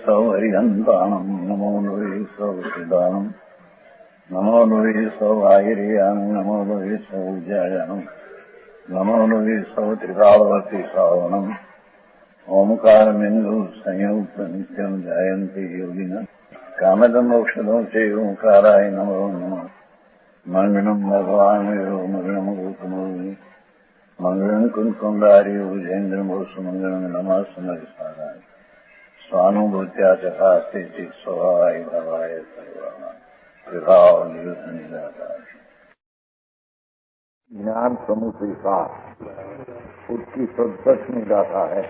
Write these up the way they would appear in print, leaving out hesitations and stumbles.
सौ हरिहंताणम् नमो नुवे सौ सिदानम् नमो नुवे सौ आयर्यानम् नमो नुवे सौ उज्जायानम् नमो नुवे सौ त्रिकालवर्ति श्रावणम् ओंकारमिन्दु संयुक्त नित्यम् जायन्ति योगिनः कामदम् औषधम् च ओंकाराय नमो नमः मंगलम् भगवान् मंगलम् गौतमो मंगलम् कुंकुंडारी भुजेन्द्रमोसु मंगलम् नमः समरिसाराय स्वानुभूत्या चकास्ते स्वभावाय भावाय सर्वाणाम् विभाव निदाताय। ज्ञान समूह से साथ उसकी सदसठ में गाथा है।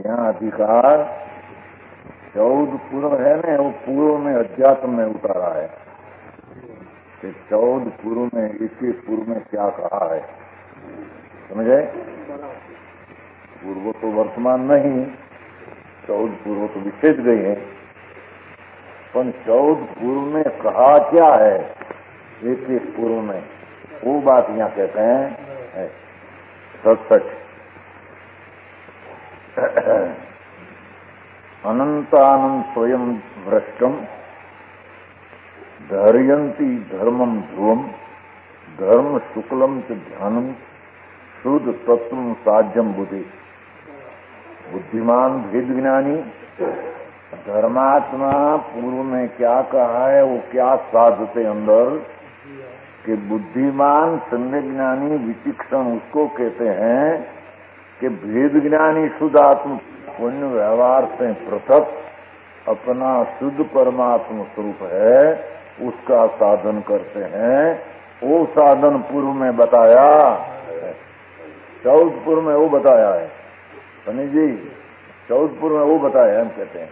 यहाँ अधिकार 14 पूर्व है ना, वो पूर्व में अध्यात्म में उतारा है कि 14 पूर्व में इसके पूर्व में क्या कहा है, समझे? पूर्व तो वर्तमान नहीं, 14 पूर्व तो विच्छेद गई है, पर 14 पूर्व में कहा क्या है एक पूर्व में, वो बात यहाँ कहते हैं 67। अनंतानंद स्वयं भ्रष्टम धर्यन्ति धर्मम ध्रुवम धर्म शुक्लम च ध्यानम शुद्ध तत्व साध्यम बुद्धि। बुद्धिमान भेद ज्ञानी धर्मात्मा पूर्व में क्या कहा है, वो क्या साधते अंदर कि बुद्धिमान सम्यक ज्ञानी विचक्षण उसको कहते हैं कि भेद ज्ञानी शुद्ध आत्म पुण्य व्यवहार से पृथक अपना शुद्ध परमात्मा स्वरूप है, उसका साधन करते हैं। वो साधन पूर्व में बताया, 14 पूर्व में वो बताया है सनी जी, 14 पूर्व में वो बताया हम कहते हैं।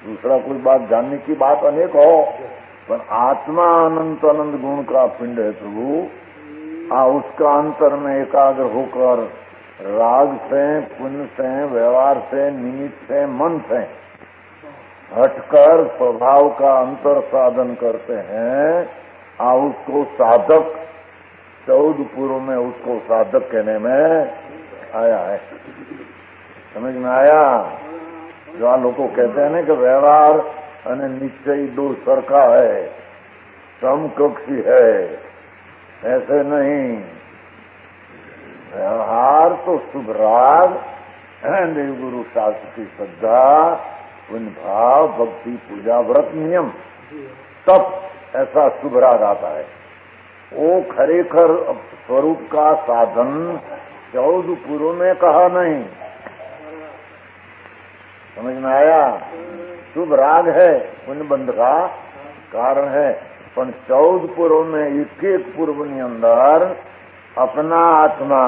दूसरा कोई बात जानने की बात अनेक हो, पर आत्मा अनंत अनंत गुण का पिंड है प्रभु, उसका अंतर में एकाग्र होकर राग से पुण्य से व्यवहार से निमित्त से मन से हटकर स्वभाव का अंतर साधन करते हैं, उसको साधक 14 पूर्व में उसको साधक कहने में आया है। समझ में आया? जो लोग कहते हैं ना कि व्यवहार અને निश्चय दो सरखा है, समकक्षी है, ऐसे नहीं। व्यवहार तो शुभ राग, देव गुरु शास्त्र की श्रद्धा, पुण्य भाव, भक्ति, पूजा, व्रत, नियम, तब ऐसा शुभ राग आता है। वो खरेखर स्वरूप का साधन 14 पूर्व में कहा नहीं। समझ में आया? शुभ राग है, पुण्य बंध का कारण है, पर 14 पूर्व में एक पूर्व के अंदर अपना आत्मा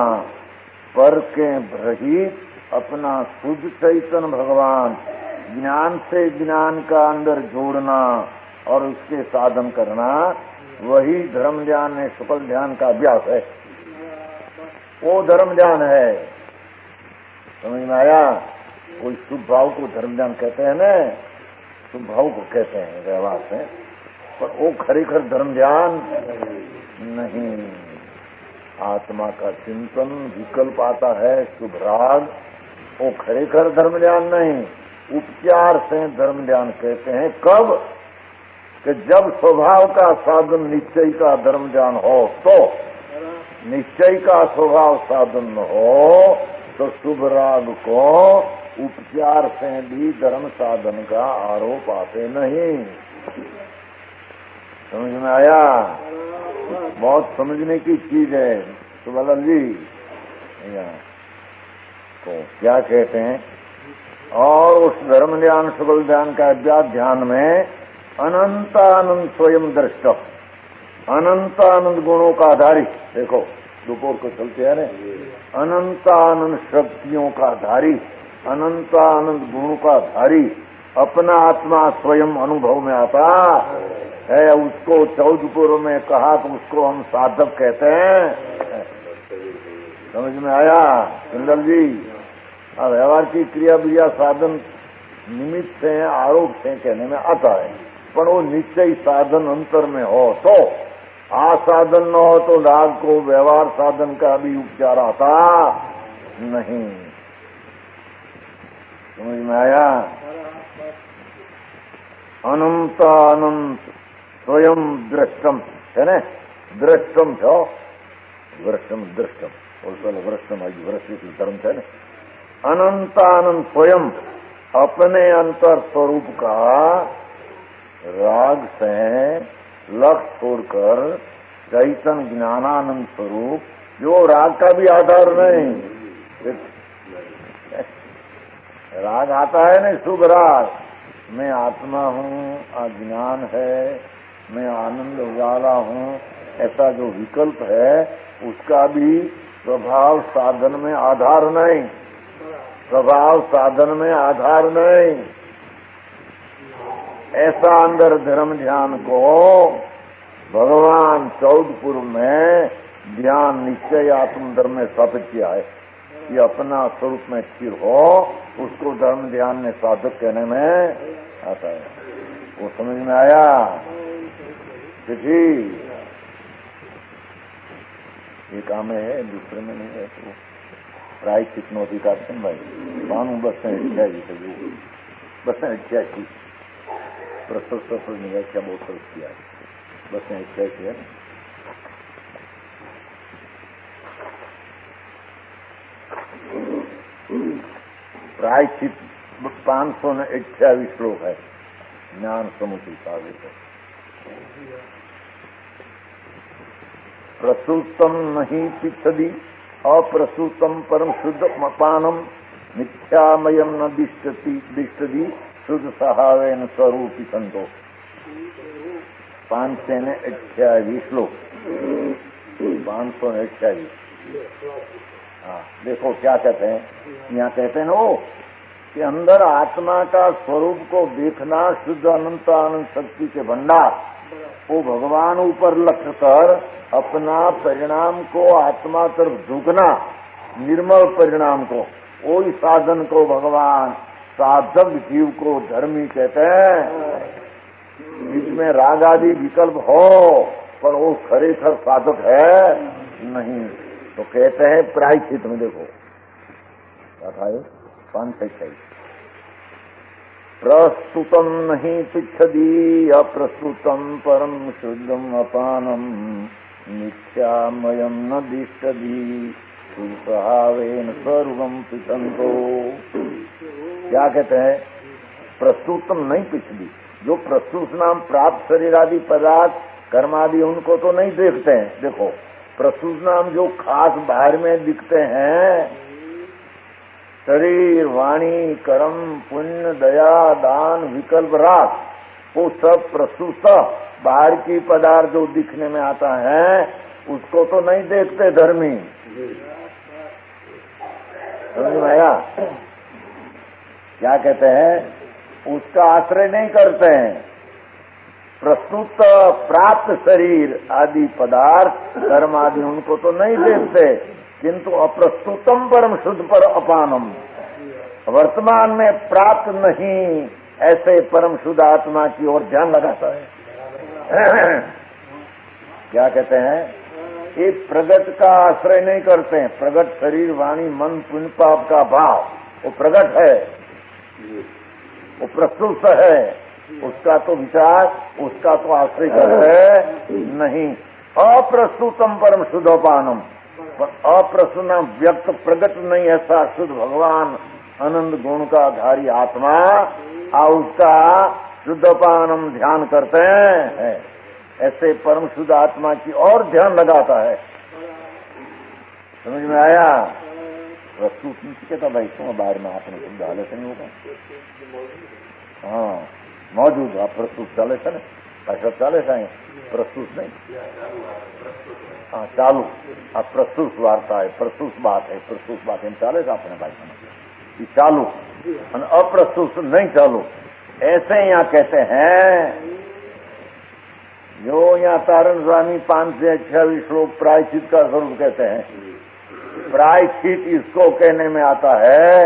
पर के रहित अपना शुद्ध चैतन्य भगवान ज्ञान से ज्ञान का अंदर जोड़ना और उसके साधन करना, वही धर्म ध्यान है, शुक्ल ध्यान का अभ्यास है, वो धर्म ध्यान है। समझ में आया? कोई शुभ भाव को धर्म ध्यान कहते हैं ना, शुभ भाव को कहते हैं व्यवहार से, पर वो खरेखर धर्म ध्यान नहीं। आत्मा का चिंतन विकल्प आता है, शुभ राग, वो खरेखर धर्म ध्यान नहीं, उपचार से धर्म ध्यान कहते हैं। कब? कि जब स्वभाव का साधन निश्चय का धर्म ध्यान हो, तो निश्चय का स्वभाव साधन हो तो शुभ राग को उपचार से भी धर्म साधन का आरोप आते नहीं। समझ में आया? बहुत समझने की चीज है सुबलाल जी। तो क्या कहते हैं, और उस धर्म ध्यान शुक्ल ध्यान का अभ्यास ध्यान में अनंतानंद स्वयं दृष्ट, अनंतानंद गुणों का धारी, देखो दोपहर को चलते हैं ना, अनंतानंद शक्तियों का धारी, अनंतानंद गुणों का धारी अपना आत्मा स्वयं अनुभव में आता है, उसको 14 पूर्व में कहा तो उसको हम साधक कहते हैं। समझ में आया सुंदर जी? व्यवहार की क्रिया क्रिया साधन निमित्त से आरोप से कहने में आता है, पर वो निश्चय साधन अंतर में हो तो, साधन न हो तो राग को व्यवहार साधन का भी उपचार आता नहीं। समझ में आया? अनंत अनंत स्वयं दृष्टम है ना, दृष्टम छो वृष्टम दृष्टम और वृष्टम वृष्टि धर्म है ना। अनंत अनंत स्वयं अपने अंतर स्वरूप का राग से लक्ष्य छोड़कर चैतन्य ज्ञानानंद स्वरूप, जो राग का भी आधार नहीं। राग आता है ना, शुभ राग, मैं आत्मा हूँ, अज्ञान है, मैं आनंद उजाला हूँ, ऐसा जो विकल्प है उसका भी स्वभाव साधन में आधार नहीं, स्वभाव साधन में आधार नहीं। ऐसा अंदर धर्म ध्यान को भगवान 14 पूर्व में ध्यान निश्चय आत्म धर्म में स्थापित किया है। ये अपना स्वरूप में स्थिर हो, उसको धर्म ध्यान में साधक कहने में आता है। वो समझ में आया जी? ये काम है, दूसरे में नहीं है। तो प्रायश्चित नोती का भाई मानू बस इच्छा जी, बस इच्छा की प्रस्तुत नहीं, क्या बहुत फर्क किया है, बस इच्छा किया। प्रायश्चित 528 श्लोक है, ज्ञान समुद्र साधित है। प्रसूतम नहीं पिछदी अप्रसूतम परम शुद्ध मपानम मिथ्यामयम न दिष्टदी शुद्ध सहावेन स्वरूपी संतो। 528 श्लोक, 528। हाँ, देखो क्या कहते हैं यहाँ, कहते हैं ना वो कि अंदर आत्मा का स्वरूप को देखना, शुद्ध अनंत आनंद शक्ति के भंडार, वो भगवान ऊपर लक्ष्य कर अपना परिणाम को आत्मा तरफ झुकना, निर्मल परिणाम को, वही साधन को भगवान साधक जीव को धर्मी कहते हैं। बीच में राग आदि विकल्प हो पर वो खरेखर साधक है नहीं, तो कहते हैं प्रायश्चित में। देखो क्या था ये 526। प्रस्तुतम नहीं पिछदी अप्रस्तुतम परम शुद्धम अपानम मिथ्यामयम न दिष्टदी सुसहावेन सर्वम पिछंतो। क्या कहते हैं? प्रस्तुतम नहीं पिछदी, जो प्रस्तुत नाम प्राप्त शरीर आदि पदार्थ कर्म आदि उनको तो नहीं देखते हैं। देखो प्रस्तुत नाम जो खास बाहर में दिखते हैं, शरीर वाणी कर्म पुण्य दया दान विकल्प राग, वो सब प्रस्तुत बाहर की पदार्थ जो दिखने में आता है उसको तो नहीं देखते धर्मी। समझ में आया? क्या कहते हैं? उसका आश्रय नहीं करते हैं। प्रस्तुत प्राप्त शरीर आदि पदार्थ कर्म आदि उनको तो नहीं देखते, किंतु अप्रस्तुतम परम शुद्ध पर अपानम, वर्तमान में प्राप्त नहीं ऐसे परम शुद्ध आत्मा की ओर ध्यान लगाता है। क्या कहते हैं? ये प्रगट का आश्रय नहीं करते हैं। प्रगट शरीर वाणी मन पुण्य पाप का भाव वो प्रगट है, वो प्रस्तुत है, उसका तो विचार, उसका तो आश्रय करते नहीं। अप्रस्तुतम परम शुद्धोपानम, अप्रस्तुत व्यक्त प्रगट नहीं ऐसा शुद्ध भगवान आनंद गुण का धारी आत्मा, उसका शुद्धोपानम ध्यान करते हैं। ऐसे परम शुद्ध आत्मा की और ध्यान लगाता है। समझ में आया? प्रस्तुत नहीं कहता भाई क्यों बाहर में आपने शुद्ध हालत नहीं होगा। हाँ मौजूद, आप प्रस्तुत चाले था ना, ऐसा चाले था, प्रस्तुत नहीं। हाँ चालू, अब प्रस्तुत वार्ता है, प्रस्तुत बात है, प्रस्तुत बात है चाले था अपने भाई ये चालू, अप्रस्तुत नहीं चालू। ऐसे यहाँ कहते हैं जो यहाँ तारण स्वामी 526 श्लोक प्रायश्चित का स्वरूप कहते हैं। प्रायश्चित इसको कहने में आता है,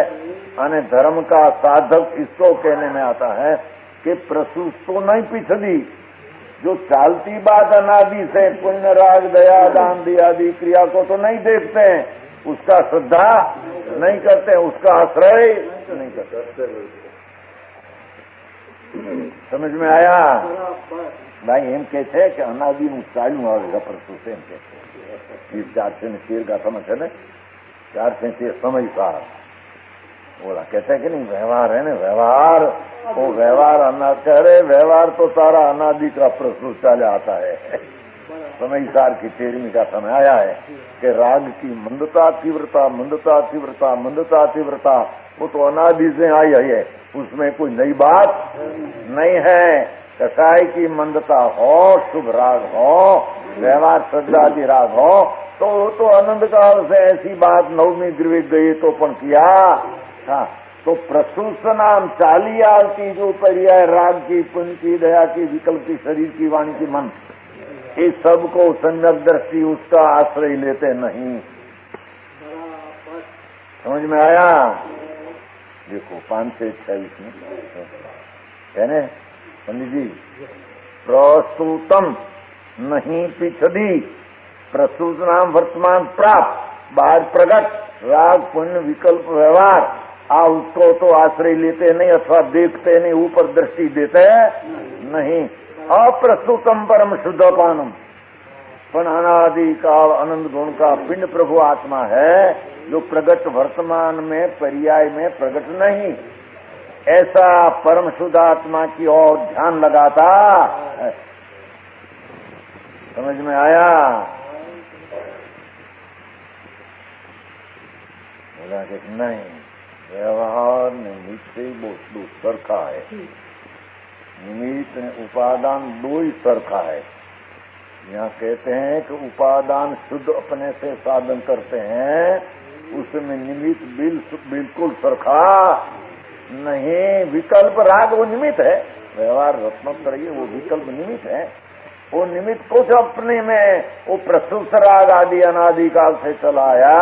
यानी धर्म का साधक इसको कहने में आता है कि प्रसूत तो नहीं पिछड़ी, जो चालती बात अनादि से पुण्य राग दया दान दी आदि क्रिया को तो नहीं देखते हैं, उसका श्रद्धा नहीं करते, उसका आश्रय नहीं करते। समझ में आया भाई? એમ કે છે કે અનાદિનું ચાલ્યું આવે પ્રસુ એમ કે છે 413 ગાથામાં છે ને 413 સમયસાર बोला कहते हैं कि नहीं व्यवहार है ना, व्यवहार वो व्यवहार अनादि करे, व्यवहार तो सारा अनादि का प्रस्तुत चले आता है। समयसार की 13वीं का समय आया है कि राग की मंदता तीव्रता, मंदता तीव्रता, मंदता तीव्रता वो तो अनादि से आई है, उसमें कोई नई बात नहीं है। कसाई की मंदता हो, शुभ राग हो, व्यवहार श्रद्धादि राग हो तो आनंद काल से ऐसी बात नवमी गिरवी गई तो पण किया। हाँ, तो प्रसूत नाम चालियाल की जो पर्याय राग की, पुण्य की, दया की, विकल्प की, शरीर की, वाणी की, मन, इस सब को सम्यक दृष्टि उसका आश्रय लेते नहीं। समझ में आया? देखो 526 में कहने पंडित जी, प्रस्तुतम नहीं पिछदी, प्रस्तुत नाम वर्तमान प्राप्त बाहर प्रगट राग पुण्य विकल्प व्यवहार उसको तो आश्रय लेते नहीं अथवा देखते नहीं, ऊपर दृष्टि देते नहीं। अप्रस्तुतम परम शुद्धपानम, पण अनादि काल आनंद गुण का पिंड प्रभु आत्मा है जो प्रगट वर्तमान में पर्याय में प्रगट नहीं, ऐसा परम शुद्ध आत्मा की ओर ध्यान लगाता है। समझ में आया? बोला कि नहीं, व्यवहार निमित्त से दो सरखा है, निमित्त उपादान दो ही सरखा है। यहाँ कहते हैं कि उपादान शुद्ध अपने से साधन करते हैं, उसमें निमित्त बिल्कुल सरखा नहीं। विकल्प राग वो निमित्त है, व्यवहार रत्नोत्तर ये वो विकल्प निमित्त है। वो निमित्त कुछ अपने में वो प्रस्तुत राग आदि अनादि काल से चलाया,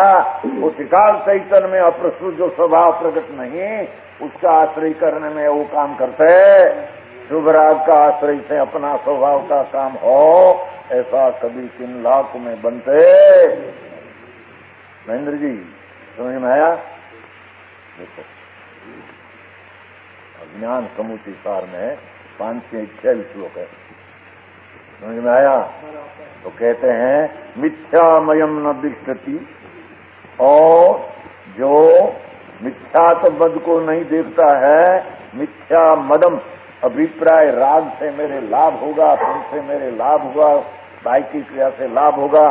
वो त्रिकाल चैतन्य में अप्रस्तुत जो स्वभाव प्रकट नहीं, उसका आश्रय करने में वो काम करते। शुभ राग का आश्रय से अपना स्वभाव का काम हो, ऐसा कभी 3 लाख में बनते। महेंद्र जी समझ में आया? देखो अज्ञान समुचि सार में 526 श्लोक है, समझ में आया? तो कहते हैं मिथ्यामयम न दृष्टति, और जो मिथ्या तो मद को नहीं देखता है, मिथ्या मदम अभिप्राय राग से मेरे लाभ होगा, पुण्य से मेरे लाभ होगा, भाई की क्रिया से लाभ होगा,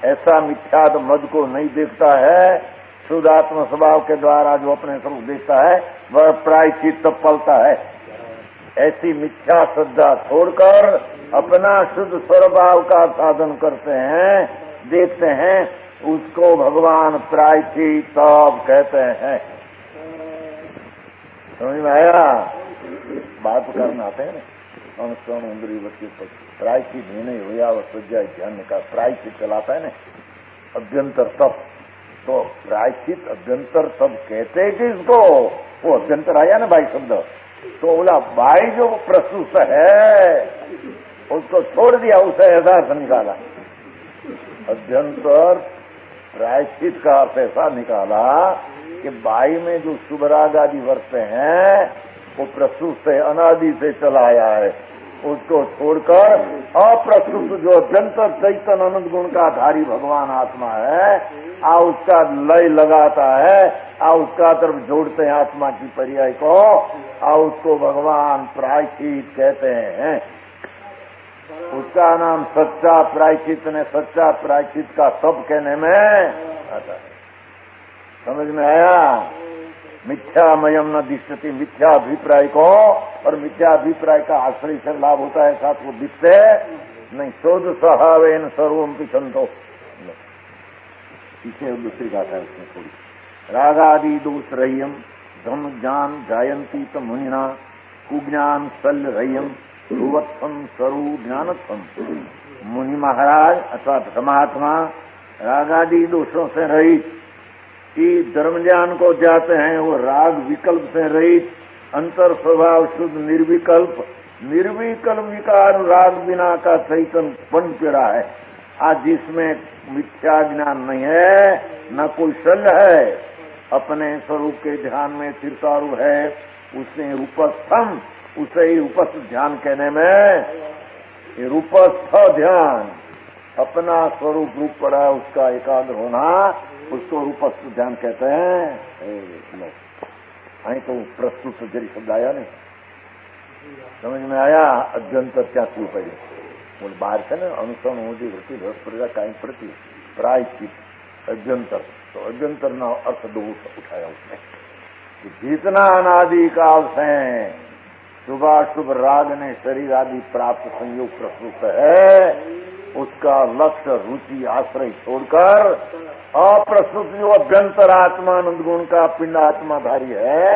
ऐसा मिथ्या तो मद को नहीं देखता है। शुद्ध आत्म स्वभाव के द्वारा जो अपने स्वरूप देखता है वह प्रायश्चित पलता है। ऐसी मिथ्या श्रद्धा छोड़कर अपना शुद्ध स्वभाव का साधन करते हैं, देखते हैं, उसको भगवान प्रायश्चित तब कहते हैं। समझ में आया? बात करना आते हैं ना, अनुष्ठान इंद्रिय बच्चे प्रायश्चित नहीं हुआ सज्जा ध्यान का प्रायश्चित चलाता है ना, अभ्यंतर तप, तो प्रायश्चित अभ्यंतर तब कहते कि इसको वो अभ्यंतर आया ना भाई शब्द, तो बोला भाई जो प्रस्तुत है उसको छोड़ दिया, उसे यथार्थ निकाला। अभ्यंतर प्रायश्चित का अर्थ ऐसा निकाला कि बाई में जो शुभ राग आदि वर्तते हैं वो प्रस्तुत से अनादि से चलाया है, उसको छोड़कर अप्रस्तुत जो अभ्यंतर चैतन्य अनंत गुण का धारी भगवान आत्मा है, उसका लय लगाता है, उसका तरफ जोड़ते हैं आत्मा की पर्याय को, उसको भगवान प्रायश्चित कहते हैं। उसका नाम सच्चा प्रायश्चित ने सच्चा प्रायश्चित का सब कहने में आता है। समझ में आया? मिथ्यामयम न दिष्टति, मिथ्या अभिप्राय को और मिथ्या अभिप्राय का आश्रय से लाभ होता है, साथ वो दिखते नहीं। शोध स्वभावेन सर्वम पिछंतो, पीछे दूसरी बात है उसमें थोड़ी। रागादि दोष रह्यम धम ज्ञान जायंती तो मुनिना कुज्ञान सल रह्यम ध्रुवत्थम स्वरूप ज्ञानत्थम। मुनि महाराज अथवा परमात्मा रागादि दोषों से रहित कि धर्म ज्ञान को जाते हैं, वो राग विकल्प से रहित, अंतर स्वभाव शुद्ध निर्विकल्प, निर्विकल्प विकार राग बिना का चैतन्य बन पड़ा है। आज जिसमें मिथ्या ज्ञान नहीं है, न कोई शल्य है, अपने स्वरूप के ध्यान में चिरतारू है, उसे रूपस्थम, उसे ही रूपस्थ ध्यान कहने में, ये रूपस्थ ध्यान अपना स्वरूप रूप पड़ा है उसका एकाग्र होना, उसको रूपस्थ ध्यान कहते हैं। અહીં तो प्रस्तुत जरी शब्द आया नहीं, समझ में आया? अध्यंतर क्या क्यों पड़ी बोल बाहर से ना अनुसरण होती वृत्ति प्रजा कहीं प्रति प्रायश्चित अध्यंतर, तो अध्यंतर ना अर्थ दो उठाया उसने कि जितना अनादि काल से शुभाशुभ राग ने शरीर आदि प्राप्त संयोग प्रस्तुत है, उसका लक्ष्य रुचि आश्रय छोड़कर अप्रस्तुत जो अभ्यंतर आत्मानंद गुण का पिंड आत्माधारी है,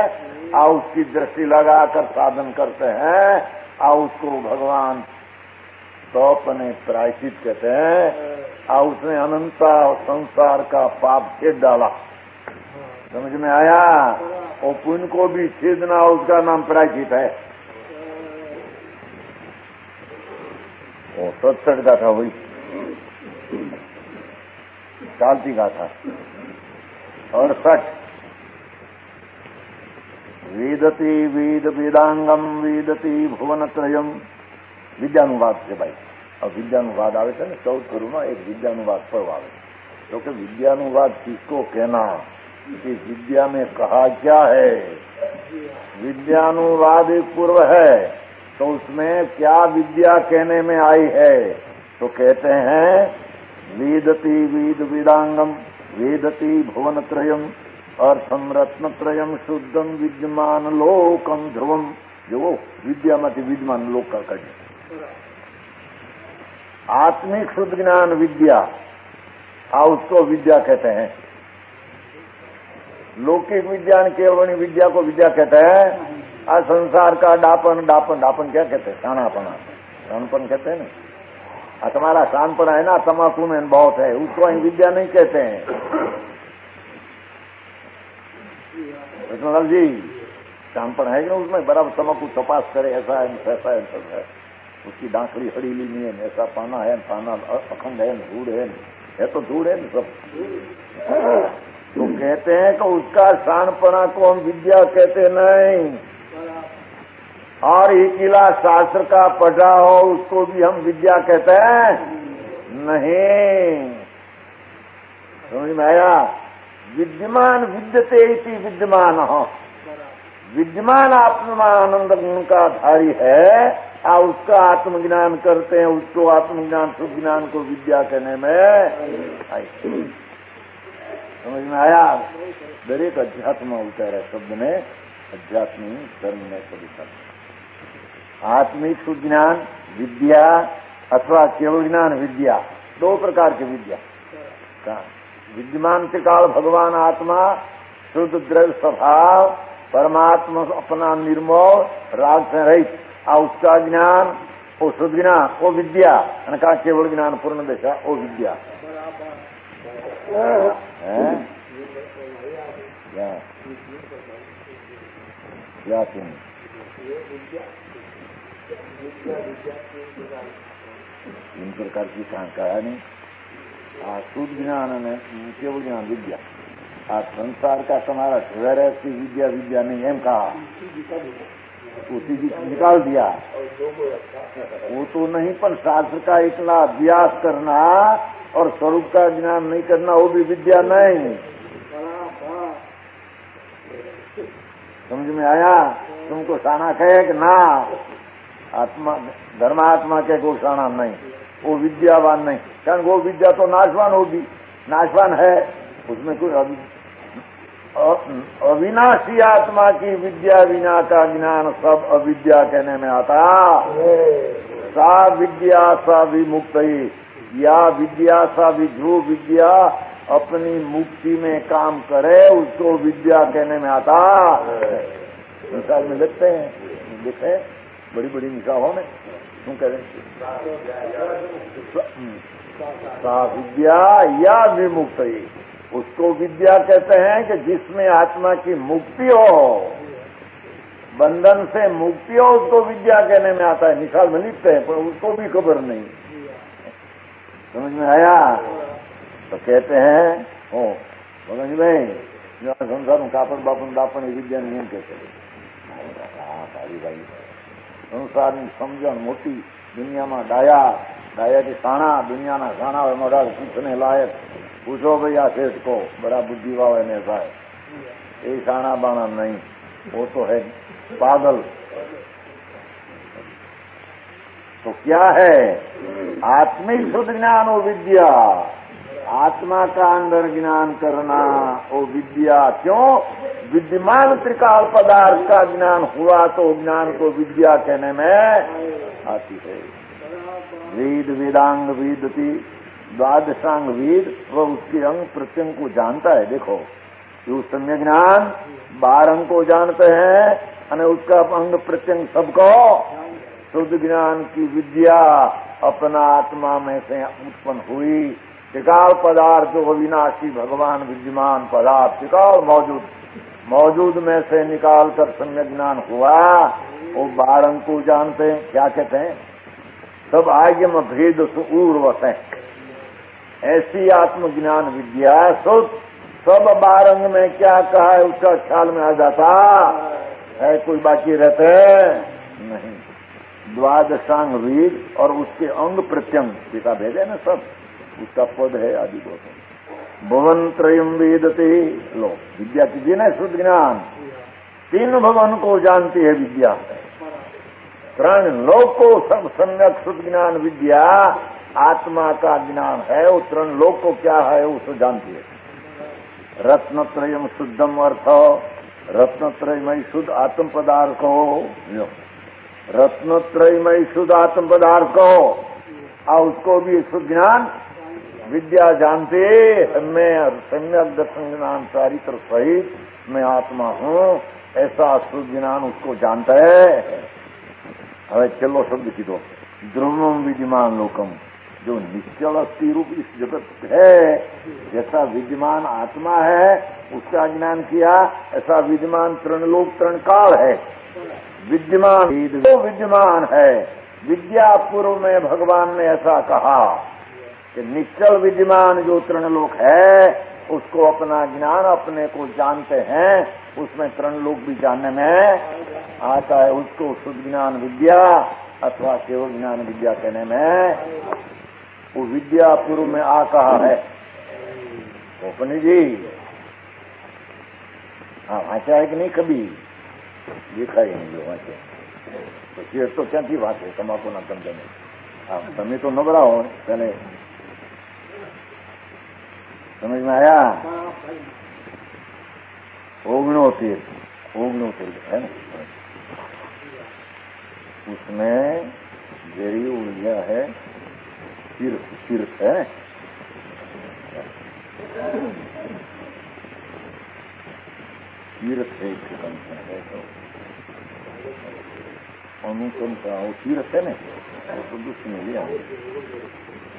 आ उसकी दृष्टि लगाकर साधन करते हैं, आ उसको भगवान तो अपने प्रायश्चित कहते हैं, आ उसने अनंता संसार का पाप छेद डाला। समझ में आया? और पुण्य को भी छेदना उसका नाम प्रायश्चित है। वो 67 का था, वही चालती का था। 68 वेदती वेद वेदांगम वेदती भुवनत्रयम, विद्यानुवाद से भाई। अब विद्यानुवाद आवे थे ना 14 गुरु में एक विद्यानुवाद पर्व आवे, क्योंकि विद्यानुवाद किसको कहना कि विद्या में कहा क्या है। विद्यानुवाद एक पूर्व है, तो उसमें क्या विद्या कहने में आई है, तो कहते हैं वेदती वेद वेदांगम वेदती भुवनत्रयम अर्थम रत्नत्रयम शुद्धम विद्यमान लोकम ध्रुवम, जो विद्या मत विद्यमान लोक का कहे। आत्मिक शुद्ध ज्ञान विद्या, उसको विद्या कहते हैं। लौकिक विज्ञान केवल विद्या को विद्या कहते हैं। आज संसार का डापन डापन डापन क्या कहते हैं? शानापना, शानपन कहते हैं ना। तुम्हारा शानपना है ना, तम्बाकू में बहुत है, उसको ही विद्या नहीं कहते हैं। रत्नलाल जी, शानपन है कि उसमें बराबर तम्बाकू तपास करे, ऐसा है ऐसा है, उसकी डांकड़ी हड़ीली नहीं है, ऐसा पाना है, पाना अखंड है, धूड़ है तो धूड़ है सब। तो कहते हैं कि उसका शानपना को हम विद्या कहते नहीं, और ये किला शास्त्र का पढ़ा हो उसको भी हम विद्या कहते हैं नहीं। समझ में आया? विद्यमान विद्यते इति विद्यमान हो, विद्यमान आत्मानंद गुण का धारी है, उसका आत्मज्ञान करते हैं, उसको आत्मज्ञान शुद्ध ज्ञान को विद्या कहने में आई। समझ में आया? दरेक अध्यात्म उतारे शब्द ने, अध्यात्म धर्म ने सभी शब्द। आत्मिक शुद्ध ज्ञान विद्या अथवा केवल ज्ञान विद्या, दो प्रकार की विद्या का। विद्यमान के काल भगवान आत्मा शुद्ध द्रव्य स्वभाव, परमात्मा अपना निर्मल राग से रहित, उसका ज्ञान वो शुद्ध ज्ञान वो विद्या, कहा केवल ज्ञान पूर्ण दशा वो विद्या है। क्या तुम इन प्रकार की कहा नहीं। शुद्ध ज्ञान ने केवल ज्ञान विद्या, संसार का तुम्हारा घर की विद्या विद्या नहीं एम कहा, उसी निकाल दिया। वो तो नहीं, पर शास्त्र का इतना अभ्यास करना और स्वरूप का ज्ञान नहीं करना वो भी विद्या नहीं। समझ में आया? तुमको शाना कहे कि ना, आत्मा धर्मात्मा के को शाना नहीं, वो विद्यावान नहीं, कारण वो विद्या तो नाशवान होगी, नाशवान है, उसमें कोई अविनाशी आत्मा की विद्या विना का ज्ञान सब अविद्या कहने में आता। सा विद्या सा विमुक्त, या विद्या सा जो विद्या अपनी मुक्ति में काम करे उसको विद्या कहने में आता। मिसाल में लिखते हैं, लिखे बड़ी बड़ी मिसालों में क्यों कह रहे? सा विद्या या विमुक्त, उसको विद्या कहते हैं कि जिसमें आत्मा की मुक्ति हो, बंधन से मुक्ति हो, उसको विद्या कहने में आता है। मिसाल में लिखते हैं, पर उसको भी खबर नहीं। समझ में आया? तो कहते हैं ओ समझ में संसार कापड़ बापन दापण विद्या नियम कहते भाई संसार समझण मोटी दुनिया में डाया की साणा दुनिया ना साणा मोड़ा पूछने लायक पूछो भाई आ सेठ को बड़ा बुद्धि वाले ने ऐसा है ये साणा बाणा नहीं वो तो है पागल। तो क्या है आत्मिक शुद्ध ज्ञान वो विद्या आत्मा का अंदर ज्ञान करना वो विद्या। क्यों? विद्यमान त्रिकाल पदार्थ का ज्ञान हुआ तो ज्ञान को विद्या कहने में आती है। वेद वेदांग वेदती द्वादशांग वेद वह उसके अंग प्रत्यंग को जानता है। देखो जो सम्य ज्ञान 12 अंग को जानते हैं और उसका अंग प्रत्यंग सबको शुद्ध ज्ञान की विद्या अपना आत्मा में से उत्पन्न हुई। त्रिकाल पदार्थ जो अविनाशी भगवान विद्यमान पदार्थ त्रिकाल मौजूद में से निकाल कर सम्यक ज्ञान हुआ वो 12 को जानते हैं। क्या कहते हैं? सब आयम भेद सुऊर्वत है। ऐसी आत्मज्ञान विद्या सब 12 में क्या कहा है उसका ख्याल में आ जाता है। कोई बाकी रहते नहीं। द्वादशांग वेद और उसके अंग प्रत्यंग पिता भेदे ना सब उसका पद है आदि बोलते। भवन त्रयम वेदते लो विद्या कीजिए ना शुद्ध ज्ञान 3 भवन को जानती है विद्या। 3 लोक को सब सम्यक शुद्ध ज्ञान विद्या आत्मा का ज्ञान है। वो 3 लोक को क्या है उसको जानती है। रत्नत्रयम शुद्धम अर्थ रत्नत्रयमय शुद्ध आत्म पदार्थ को रत्नत्रयमय शुद्ध आत्म पदार्थ को और उसको भी शुद्ध ज्ञान विद्या जानते। मैं सम्यक दर्शन ज्ञान चारित्र सहित मैं आत्मा हूँ ऐसा शुद्ध ज्ञान उसको जानता है। अरे चलो शब्द की दो ध्रुवम विद्यमान लोकम जो निश्चल अस्थि रूप इस जगत है जैसा विद्यमान आत्मा है उसका ज्ञान किया। ऐसा विद्यमान 3 लोक 3 काल है। विद्यमान है विद्या पूर्व में भगवान ने ऐसा कहा कि निश्चल विद्यमान जो 3 लोक है उसको अपना ज्ञान अपने को जानते हैं। उसमें 3 लोक भी जानने में आता है। उसको शुद्ध ज्ञान विद्या अथवा केवल ज्ञान विद्या कहने में वो विद्या पूर्व में आ कहा है। ओपनी जी हाँ वाचा है कि नहीं कभी देखा ही नहीं वाचे तो फिर तो क्या थी बात है तमाकू ना समझे हाँ તમે तो नबड़ा हो पहले समझ में आया। 69 है ना उसमें जरी ऊर्जा है तीर्थ है तीर्थ है अनुकम का वो तीर्थ है ना तो दुष्ट में लिया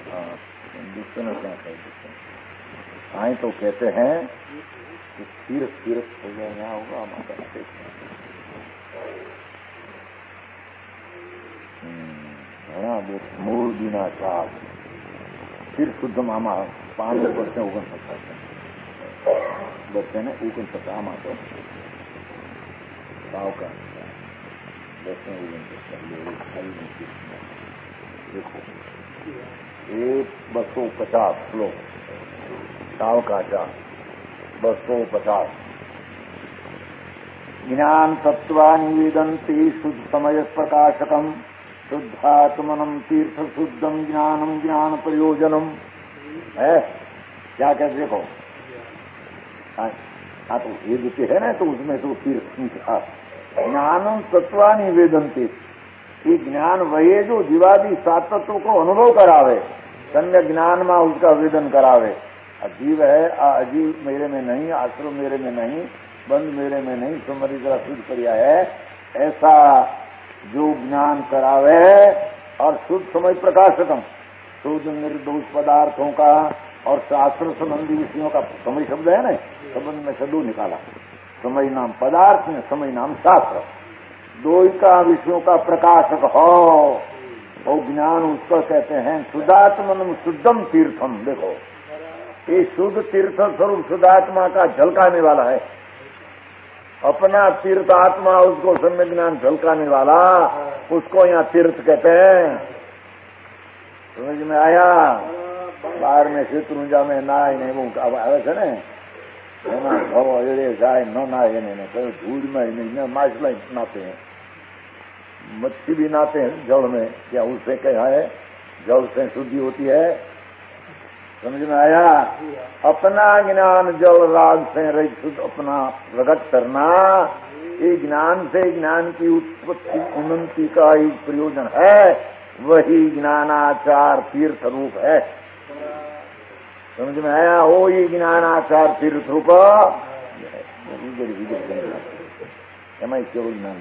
हाँ दुष्ट ने क्या कहते आए तो कहते हैं कि तीर्थ हो गया यहाँ होगा माता मूल बिना साफ फिर शुद्ध मामा 5 वर्ष उगन सकता बच्चे ने उगन सकता आमा तो साव का बच्चे उगन सकता देखो 250 श्लोक साव का 250 ज्ञान तत्वानि वेदन्ति शुद्ध समय प्रकाशकम शुद्धात्मनम तीर्थ शुद्धम ज्ञानम ज्ञान प्रयोजनम है। क्या कहते देखो हाँ तो वेद है ना तो उसमें तो तीर्थ ज्ञानम तत्वानि वेदन्ति ये ज्ञान वही जो जीवादि 7 तत्वों को अनुभव करावे सम्यक ज्ञान में उसका वेदन करावे। अजीव है अजीव मेरे में नहीं आश्रम मेरे में नहीं बंद मेरे में नहीं तुम्हारी तरह शुद्ध क्रिया है ऐसा जो ज्ञान करावे और शुद्ध समय प्रकाशकम शुद्ध निर्दोष पदार्थों का और शास्त्र संबंधी विषयों का समय शब्द है ना संबंध में शब्द निकाला समय नाम पदार्थ में समय नाम शास्त्र 2 का विषयों का प्रकाशक हो वो ज्ञान उसको कहते हैं शुद्धात्मनम शुद्धम तीर्थम। देखो ये शुद्ध तीर्थ स्वरूप शुद्धात्मा का झलकाने वाला है। अपना तीर्थ आत्मा उसको सम्यक ज्ञान झलकाने वाला, उसको यहाँ तीर्थ कहते हैं। समझ में आया? बाहर में शत्रुंजा में नाय ने वो આવે છે ને એમાં ભવો એડે જાય ન નાય એને કયું ધૂળ में नहीं माछला नाते हैं, मच्छी भी नहाते हैं जल में, क्या उससे क्या है? जल से शुद्धि होती है। समझ में आया? अपना ज्ञान जल राग से रहित शुद्ध अपना प्रकट करना, ये ज्ञान से ज्ञान की उत्पत्ति उन्नति का एक प्रयोजन है। वही ज्ञानाचार तीर्थ रूप है। समझ में आया? वो ये ज्ञानाचार तीर्थ रूप केवल ज्ञान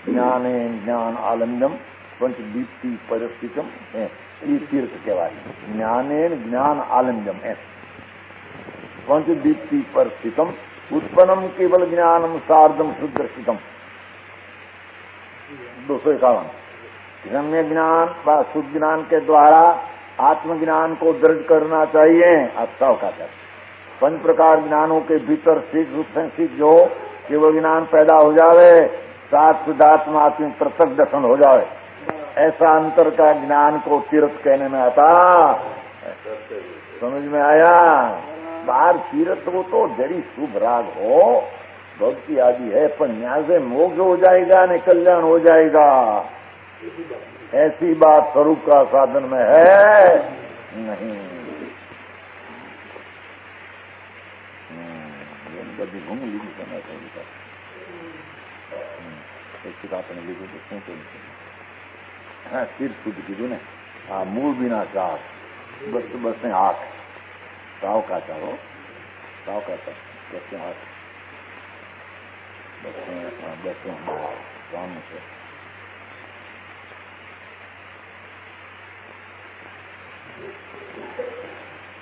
ज्ञाने ज्ञान आलम्यम पंचदीप्ति परिस्थितम ये तीर्थ कहवाय। ज्ञाने ज्ञान आलम्यम है पंचदीप्ति परिस्थितम उत्पन्नम केवल ज्ञानम सार्धम शुद्धर्षितम। 251 रम्य ज्ञान व शुद्ध ज्ञान के द्वारा आत्मज्ञान को दृढ़ करना चाहिए। अच्छा का 5 प्रकार ज्ञानों के भीतर सीख जो केवल ज्ञान पैदा हो जावे, साथ शुद्धात्मा की पृथक दर्शन हो जाए, ऐसा अंतर का ज्ञान को तीर्थ कहने में आता। समझ में आया? बाहर तीर्थ हो तो जड़ी शुभ राग हो, भक्ति आदि है, पर न्याय से मोक्ष हो जाएगा न कल्याण हो जाएगा, ऐसी बात स्वरूप का साधन में है नहीं। घूम लीजिए करना चाहिए आपने लिखी तो क्यों हाँ सिर शुद्ध कीजिए ना। हाँ मूल बिना चार बस में 8 साव का चारो साव का 10 में 8 10 में 12 से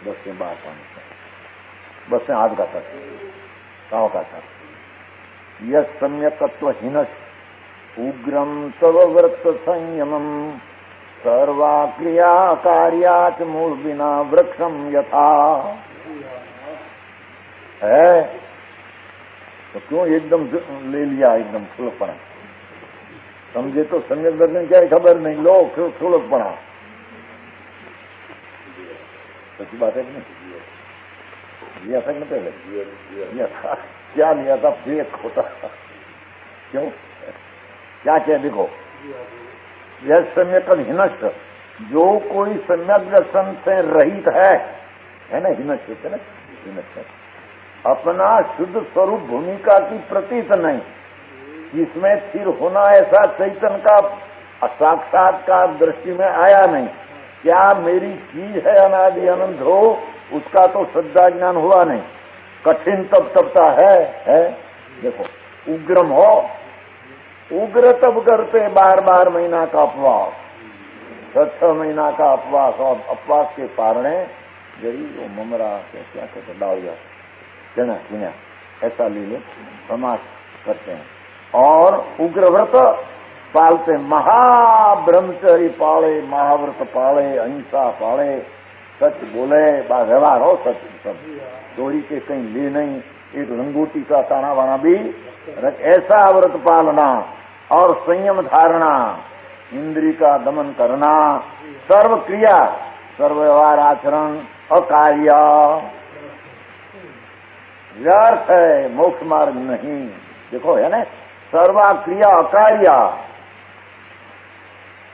10 में 12 बस में 8 का था साव का था। यह सम्यकत्वहीन उग्रम तव व्रत संयमम सर्वा क्रिया कार्याच मूल बिना वृक्षम यथा है। तो क्यों एकदम ले लिया एकदम सुलभपना? समझे तो सम्यक दर्शन क्या है खबर नहीं, लो सुलभपना। सच्ची बात है कि नहीं? लिया था कि पहले लिया था? क्या लिया था? फेक होता। क्यों क्या क्या? देखो यह सम्यक हिनस्थ, जो कोई सम्यक दर्शन से रहित है ना, हिनस्थ है ना, हिनस्थ अपना शुद्ध स्वरूप भूमिका की प्रतीत नहीं, इसमें स्थिर होना ऐसा चैतन्य का साक्षात्कार दृष्टि में आया नहीं। क्या मेरी चीज है अनादि अनंत हो, उसका तो श्रद्धा ज्ञान हुआ नहीं। कठिन तब तपता है। देखो उग्रम हो, उग्र तब करते बार बार महीना का उपवास, 6 महीना का उपवास, और उपवास के पारणे जरी वो ममरा क्या कहते डालिया चना ऐसा ले लो समाज करते हैं। और उग्र व्रत पालते, महाब्रह्मचर्य पाले, महाव्रत पाले, अहिंसा पाले, सच बोले, व्यवहार हो सच, सब चोरी के कहीं ले नहीं, एक लंगोटी का ताना बाना भी ऐसा व्रत पालना और संयम धारणा, इंद्रिय का दमन करना, सर्व क्रिया सर्व व्यवहार आचरण अकार्य व्यर्थ है, मोक्ष मार्ग नहीं। देखो है ना, सर्वा क्रिया अकार्य,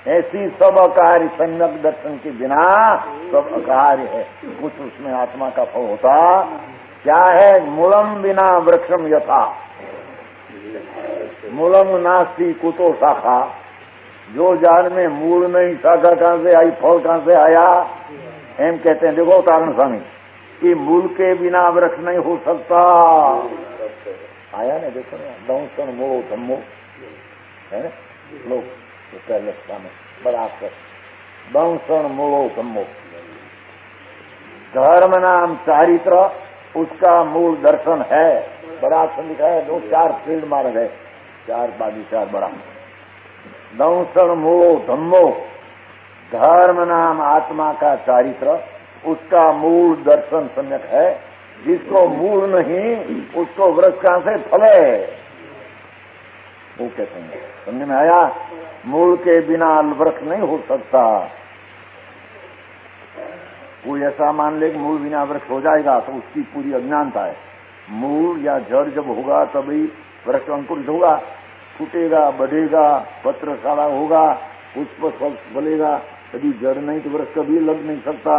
ऐसी सब अकार्य सम्यक दर्शन के बिना सब अकार्य है। कुछ उसमें आत्मा का फल होता क्या है? मूलम बिना वृक्षम यथा, मूलम नास्ति कुतो शाखा, जो जान में मूल नहीं, शाखा कहां से आई, फल कहां से आया, एम कहते हैं। देखो तारण स्वामी कि मूल के बिना वृक्ष नहीं हो सकता। आया ना, देखो ना, दंशन मोह धम्मो है ना, लोग तो पहले में बड़ा दंशन मोह धम्मो, धर्म नाम चारित्र उसका मूल दर्शन है। बड़ा लिखा है, 2-4 फील्ड मार्ग है, 4 बागी 4 बड़ा दंसन मोह धम्मो, धर्म नाम आत्मा का चारित्र, उसका मूल दर्शन सम्यक है। जिसको मूल नहीं उसको वृक्ष कहां से फले, वो कहते हैं। समझ में आया? मूल के बिना वृक्ष नहीं हो सकता। कोई ऐसा मान ले कि मूल बिना वृक्ष हो जाएगा तो उसकी पूरी अज्ञानता है। मूल या जड़ जब होगा तभी वृक्ष अंकुरित होगा, फूटेगा, बढ़ेगा, पत्रशाला होगा, पुष्प फलेगा। कभी जड़ नहीं तो वृक्ष कभी लग नहीं सकता।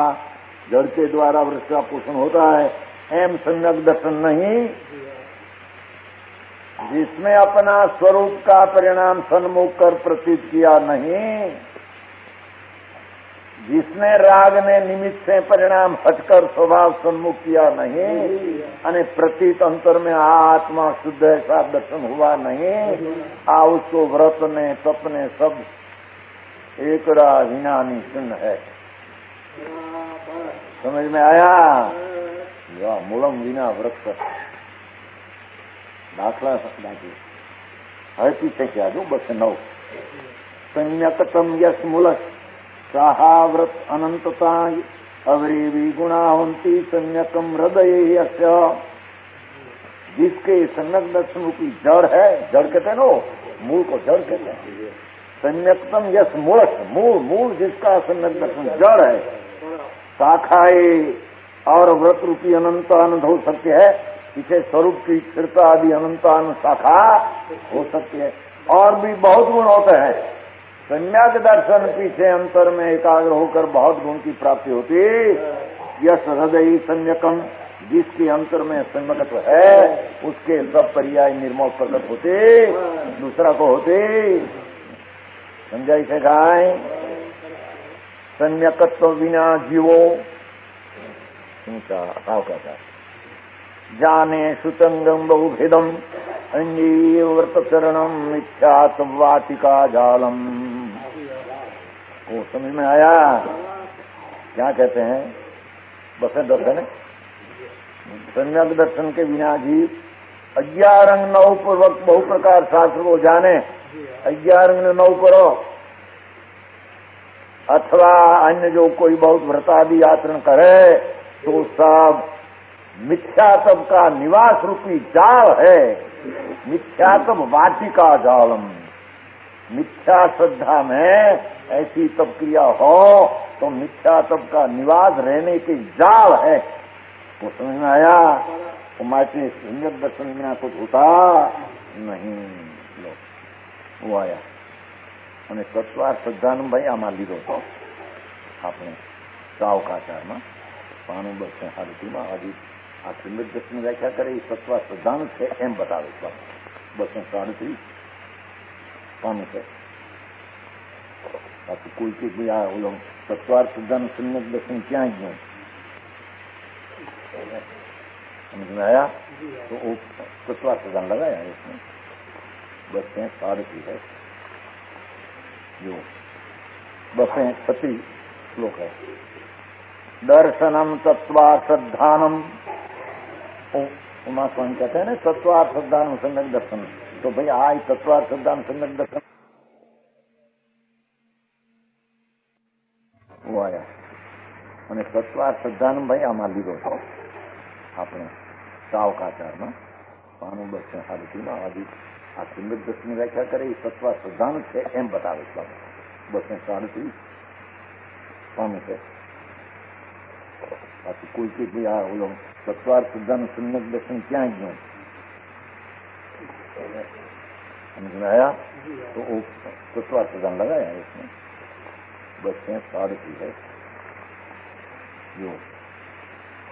जड़ के द्वारा वृक्ष का पोषण होता है। एम सम्यक दर्शन नहीं, जिसमें अपना स्वरूप का परिणाम सन्मुख कर प्रतीत किया नहीं, जिसने राग ने निमित्त से परिणाम हटकर स्वभाव सन्मुख किया नहीं, अने प्रतीत अंतर में आत्मा शुद्ध ऐसा दर्शन हुआ नहीं, आ उसको व्रत ने तप ने सब एकड़ा विनानी शून्य है। समझ में आया? या मूलम विना वृक्ष दाखला दाखिल है। पीछे क्या दो 209 सम्यकतम यश मूल साहाव्रत अनंतता अवरी गुणा होती सम्यकम हृदय यस्य। जिसके सम्यक दर्शन रूपी जड़ है, जड़ कहते हैं नो, मूल को जड़ कहते हैं। सम्यकतम यश मूल, मूल जिसका सम्यक दर्शन जड़ है, शाखाएं और व्रत रूपी अनंत आनंद हो सकते है। इसे स्वरूप की स्थिरता आदि अनंत आनंद शाखा हो सकती है। और भी बहुत गुण होते हैं। सम्यक दर्शन पीछे अंतर में एकाग्र होकर बहुत गुण की प्राप्ति होती। यश हृदय सम्यकम, जिसके अंतर में सम्यकत्व है उसके सब पर्याय निर्मोह प्रकट होते, दूसरा को होते। समझा इसे गाय? सम्यकत्व बिना जीवो का जाने सुतंगम बहुभेदम अंजीव व्रत चरणम मिथ्यात्व वाटिका जालम। वो समझ में आया? क्या कहते हैं? बस दर्शन है। सम्यक दर्शन के बिना जीव 11 अंग 9 पूर्वक बहु प्रकार शास्त्र को जाने, 11 अंग 9 करो, अथवा अन्य जो कोई बहुत व्रतादि आचरण करे तो सब मिथ्यात्व का निवास रूपी जाल है। मिथ्यात्व वाटिका जालम। मिथ्या श्रद्धा में ऐसी तप क्रिया हो तो मिथ्यात्व का निवास रहने के जाल है। वो समझ में आया? तो माचे सम्यक दर्शन बिना कुछ होता नहीं। लो वो आया અને તત્વાર શ્રદ્ધાનું ભાઈ આમાં લીધો હતો આપણે સાવકાચારમાં 92 હજી આ શ્રીમદ દર્શન વ્યાખ્યા કરે એ તત્વાર શ્રદ્ધાનું છે એમ બતાવે છે 237 પાનું છે. બાકી કોઈ કે ભાઈ આ ઓલો તત્વાર શ્રદ્ધાનું શ્રીમદ દર્શન ક્યાં ગયું समझ में आया? तो वो तत्वार प्रदान लगाया है इसमें 237 है जो 236 श्लोक है. दर्शनम तत्वार श्रद्धानम, उमा स्वामी कहते हैं ना तत्वार श्रद्धान सम्यक दर्शन. तो भाई आज तत्वार श्रद्धान सम्यक दर्शन वो आया અને તત્વાર શ્રદ્ધાનું ભાઈ આમાં લીધો છો આપણે સાવકાચારમાં 92 હજી આ શ્રીમદ દર્શન વ્યાખ્યા કરે એ તત્વાર શ્રદ્ધાનું છે એમ બતાવે છે 237 પાનું છે. બાકી કોઈ કે ભાઈ આ ઓલો તત્વાર શ્રદ્ધાનું શ્રીમદ દર્શન ક્યાં ગયું समझ में आया? तो वो तत्वार प्रदान लगाया है इसमें 237 है जो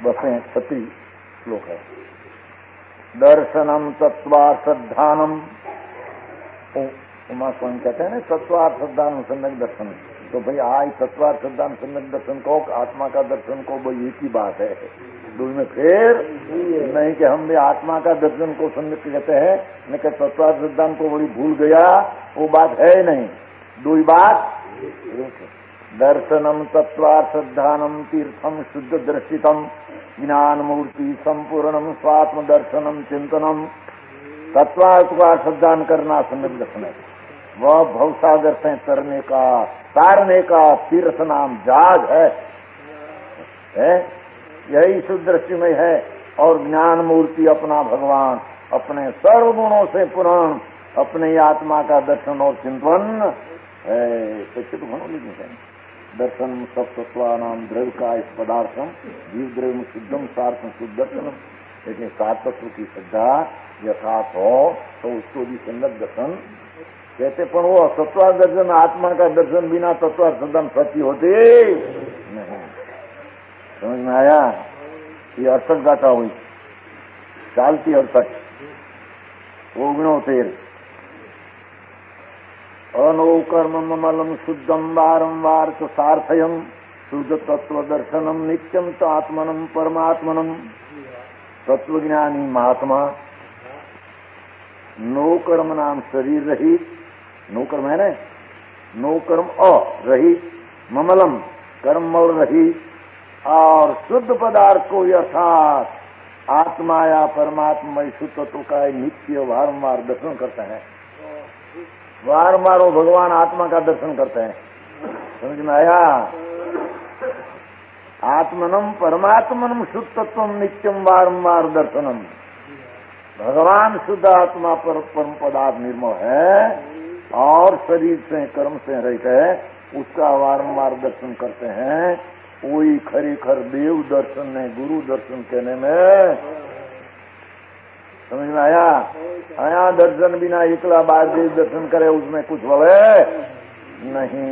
236 श्लोक है. दर्शनम तत्वार श्रद्धानम, उमा स्वामी कहते हैं ना तत्वार श्रद्धान सम्यक दर्शन. तो भाई आज तत्वार श्रद्धान सम्यक दर्शन को आत्मा का दर्शन को भाई एक ही बात है. दो में फिर नहीं कि हम भी आत्मा का दर्शन को सम्यक कहते हैं न कि तत्वार श्रद्धान को बड़ी भूल गया, वो बात है नहीं. दो ही बात. दर्शनम तत्वार श्रद्धानम तीर्थम शुद्ध दर्शितम ज्ञान मूर्ति संपूर्णम स्वात्म दर्शनम चिंतनम. तत्वार श्रद्धान करना सम्यक दर्शन है. वह भवसागर से तरने का, तारने का तीर्थ नाम जहाज है? यही शुद्ध दृष्टिमय है। और ज्ञान मूर्ति अपना भगवान, अपने सर्व गुणों से पुराण, अपने आत्मा का दर्शन और चिंतन है। चित्त गुणों लिखे दर्शन सब तत्वानाम द्रव्य का इस पदार्थम जीव द्रव्य शुद्धम सार्थम शुद्ध दर्शनम। लेकिन सात तत्व की श्रद्धा यथार्थ हो तो उसको भी संगत दर्शन कहते। पण वो तत्वा दर्शन, आत्मा का दर्शन बिना तत्वा सदम सत्य होते नहीं। समझ में आया? ये 68 गाथा हुई, चालती 68, 69 अनौकर्म ममलम शुद्धम वारंवार च सार्थयम शुद्ध तत्व दर्शनम नित्यम च आत्मनम परमात्मनम। तत्वज्ञानी महात्मा नो कर्म नाम शरीर रहित, नो कर्म है ना, नो कर्म रहित, ममलम कर्म रहित और शुद्ध पदार्थ को यथार्थ आत्मा या परमात्मा शुद्ध तत्व का नित्य वारंवार दर्शन करते हैं। वारंवार वो भगवान आत्मा का दर्शन करते हैं। समझ में आया? आत्मनम परमात्मनम शुद्ध तत्व नित्यम वारंवार दर्शनम। भगवान शुद्ध आत्मा पर परम पदार्थ निर्मल है और शरीर से कर्म से रहित है, उसका वारंवार दर्शन करते हैं। वही खरेखर देव दर्शन है, गुरु दर्शन कहने में। समझ में आया? आया दर्शन बिना एकला बाद देव दर्शन करे उसमें कुछ भले नहीं।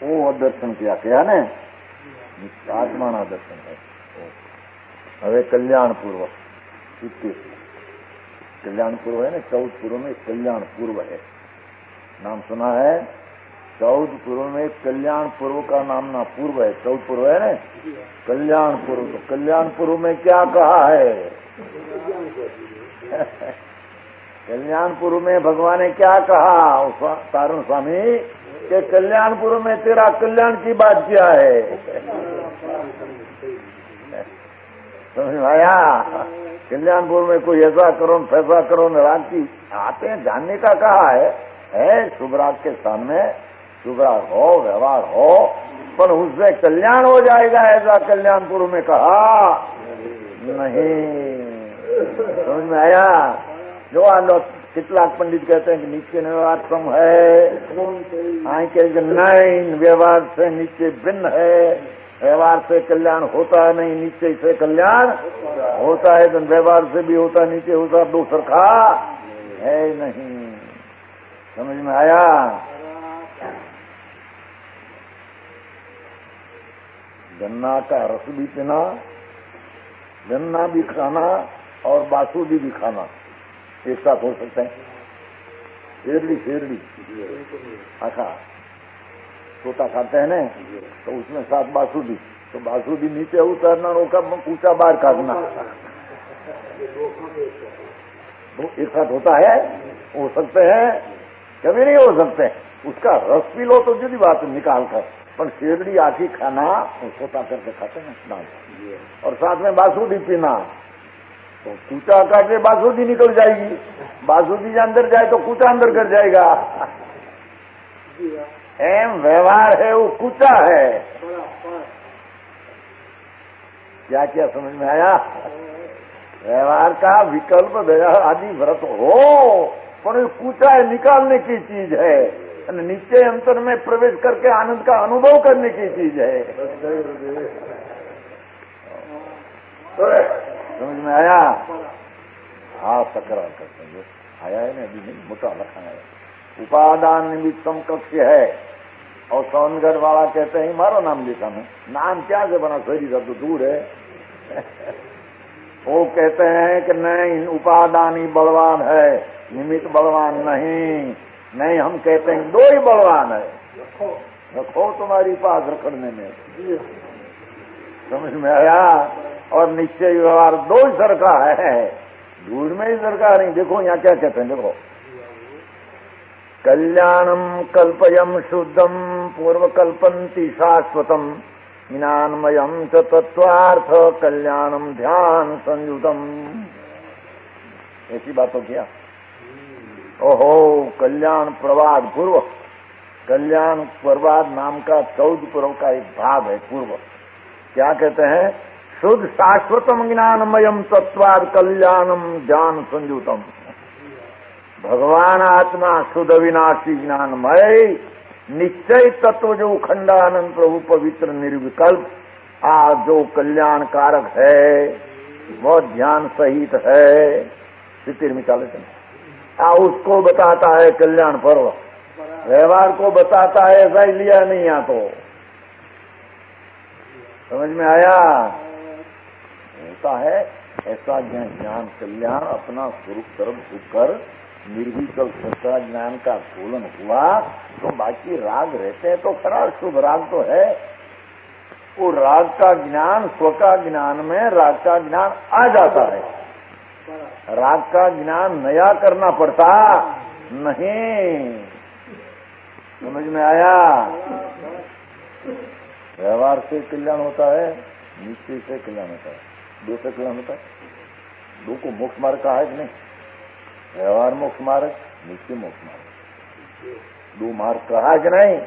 वो दर्शन क्या ने आत्मा ना दर्शन है। હવે कल्याण पूर्व, कल्याण पूर्व है ना, 14 पूर्व में कल्याण पूर्व है, नाम सुना है? 14 पूर्व में कल्याण पूर्व का नाम ना पूर्व है, 14 पूर्व है ना, कल्याण पूर्व। तो कल्याण पूर्व में क्या कहा है? कल्याण पूर्व में भगवान ने क्या कहा? तारण स्वामी के कल्याण पूर्व में तेरा कल्याण की बात क्या है? समझ में आया? कल्याणपुर में कोई ऐसा करो फैसला करो रांची आते हैं जानने का कहा है शुभराग के स्थान में शुभराग हो, व्यवहार हो, पर उससे कल्याण हो जाएगा ऐसा कल्याणपुर में कहा नहीं। समझ में आया? जो कितलाक पंडित कहते हैं कि नीचे व्यवहार कम है, आई कहेंगे नहीं व्यवहार से नीचे भिन्न है, व्यवहार से कल्याण होता है नहीं, नीचे से कल्याण होता है, तो व्यवहार से भी होता नीचे होता, दो सरखा है नहीं। समझ में आया? गन्ना का रस भी पीना, गन्ना भी खाना और बासुदी भी खाना एक साथ हो सकते हैं। शेरड़ी अच्छा छोटा खाते हैं ना, तो उसमें साथ बासुदी, तो बासुदी नीचे उतरना रोका, ऊंचा बाहर काटना, तो एक साथ होता है? हो सकते हैं? कभी नहीं हो सकते। उसका रस पी लो तो जुदी बात निकाल कर, पर शेरड़ी आखी खाना वो छोटा करके खाते हैं स्नान, और साथ में बासुदी पीना, तो कूचा काटे बासुदी निकल जाएगी, बासुदी अंदर जाए तो कूचा अंदर कर जाएगा। एम व्यवहार है वो कूचा है। क्या क्या समझ में आया? व्यवहार का विकल्प दया आदि व्रत हो, पर कूचा है निकालने की चीज है, नीचे अंतर में प्रवेश करके आनंद का अनुभव करने की चीज है। समझ में आया? हाँ तकरार करते हैं, आया है ना अभी नहीं, मोटा रखा है। उपादान निमित्त समकक्ष है, और सोनगढ़ वाला कहते हैं मारो नाम लिखा में, नाम क्या से बना शरीर सब तो दूर है। वो कहते हैं कि नहीं उपादान ही बलवान है, निमित्त बलवान नहीं। नहीं हम कहते हैं दो ही बलवान है, रखो तुम्हारी पास रखने में। समझ में आया? और निश्चय व्यवहार दो ही सरका है, दूर में ही सरका नहीं। देखो यहाँ क्या कहते हैं, देखो कल्याणम कल्पयम शुद्धम पूर्वकल्पन्ति शाश्वतम ज्ञानमयम च तत्वार्थ कल्याणम ध्यान संयुतम। ऐसी बातों किया ओहो, कल्याण प्रवाद पूर्व, कल्याण प्रवाद नाम का 14 पर्व का एक भाग है पूर्व। क्या कहते हैं? शुद्ध शाश्वतम ज्ञानमयम तत्वाद कल्याणम ज्ञान संयुतम। भगवान आत्मा शुद्ध विनाशी ज्ञानमय निश्चय तत्व जो खंडानंद प्रभु पवित्र निर्विकल्प जो कल्याण कारक है वह ध्यान सहित है। सितिर मिटाले उसको बताता है कल्याण पर्व। व्यवहार को बताता है ऐसा ही लिया नहीं यहाँ तो समझ में आया। होता है ऐसा ज्ञान कल्याण अपना स्वरूप तरफ झुककर निर्विकल्प सत्ता ज्ञान का खोलन हुआ तो बाकी राग रहते हैं तो खरा शुभ राग तो है। वो राग का ज्ञान स्व का ज्ञान में राग का ज्ञान आ जाता है। राग का ज्ञान नया करना पड़ता नहीं। समझ में आया। व्यवहार से कल्याण होता है, निश्चय से कल्याण होता है, दो से कल्याण होता है। दो को मोक्ष मार्ग कहा है कि नहीं? व्यवहार मोक्ष मार्ग, निश्चय मोक्ष मार्ग, दो मार्ग कहा कि नहीं?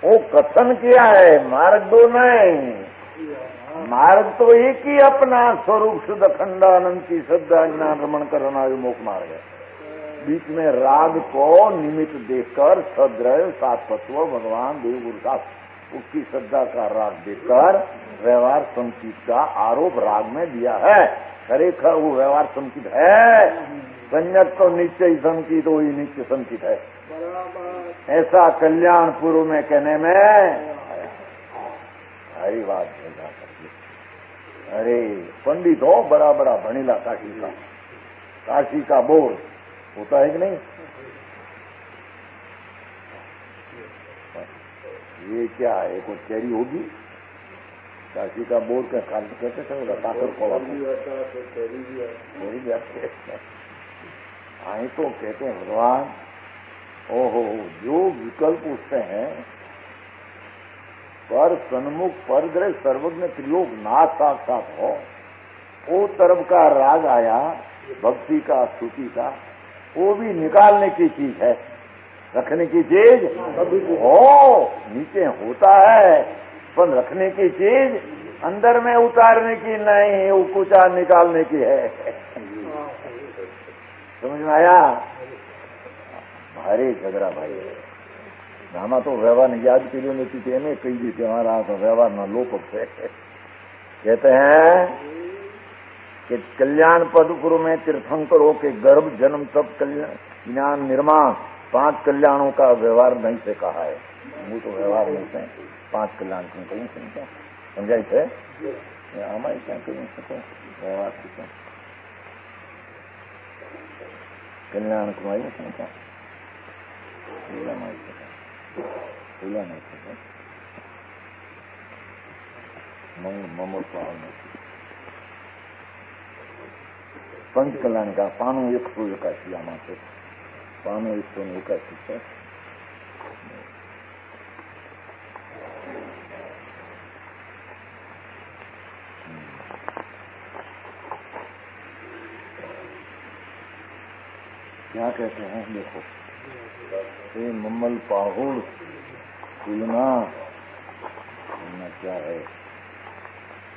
वो कथन किया है, मार्ग दो नहीं। मार्ग तो एक ही अपना स्वरूप शुद्ध खंडानंद की श्रद्धा ज्ञान रमण करना जो मोक्ष मार्ग है। बीच में राग को निमित्त देखकर सद्रव सातत्व भगवान देव गुरु का उसकी श्रद्धा का राग देखकर व्यवहार संकित का आरोप राग में दिया है। खरेखर वो व्यवहार संकित है। संयत तो निश्चय संकित, वही नित्य संकित है। ऐसा कल्याण पूर्व में कहने में हरी बात है। अरे पंडित हो बड़ा बड़ा भणीला काशी का बोर होता है कि नहीं? ये क्या है? कोई चेरी होगी? काशी का बोर क्या कहते थे? काकर खोला चेरी जाते आई तो कहते हैं भगवान ओहो जो विकल्प उससे हैं पर सन्मुख परग्रह सर्वज्ञ त्रिलोक नाथ साक्षात हो, वो तरफ का राग आया भक्ति का स्तुति का, वो भी निकालने की चीज है, रखने की चीज हो। नीचे होता है पर रखने की चीज अंदर में उतारने की नहीं, वो कुचा निकालने की है। समझ में आया? भारी झगड़ा भाई આમાં तो व्यवहार याद કર્યો નથી તેને કહી દીધી हमारा तो व्यवहार न लोप है। कहते हैं कि कल्याण पदपुर में तीर्थंकरों के गर्भ जन्म तप कल्याण ज्ञान निर्माण 5 कल्याणों का व्यवहार नहीं से कहा है। वो तो व्यवहार नहीं से 5 कल्याण क्यों कहीं समझा समझाई थे हमारे क्या कहीं सको व्यवहार से कल्याण कुमारी समझा खुला नहीं सके ममो पंच कल्याण का 181 आमा से 181 है। क्या कहते हैं देखो ये मम्मल पाहुड़ फूलना क्या है?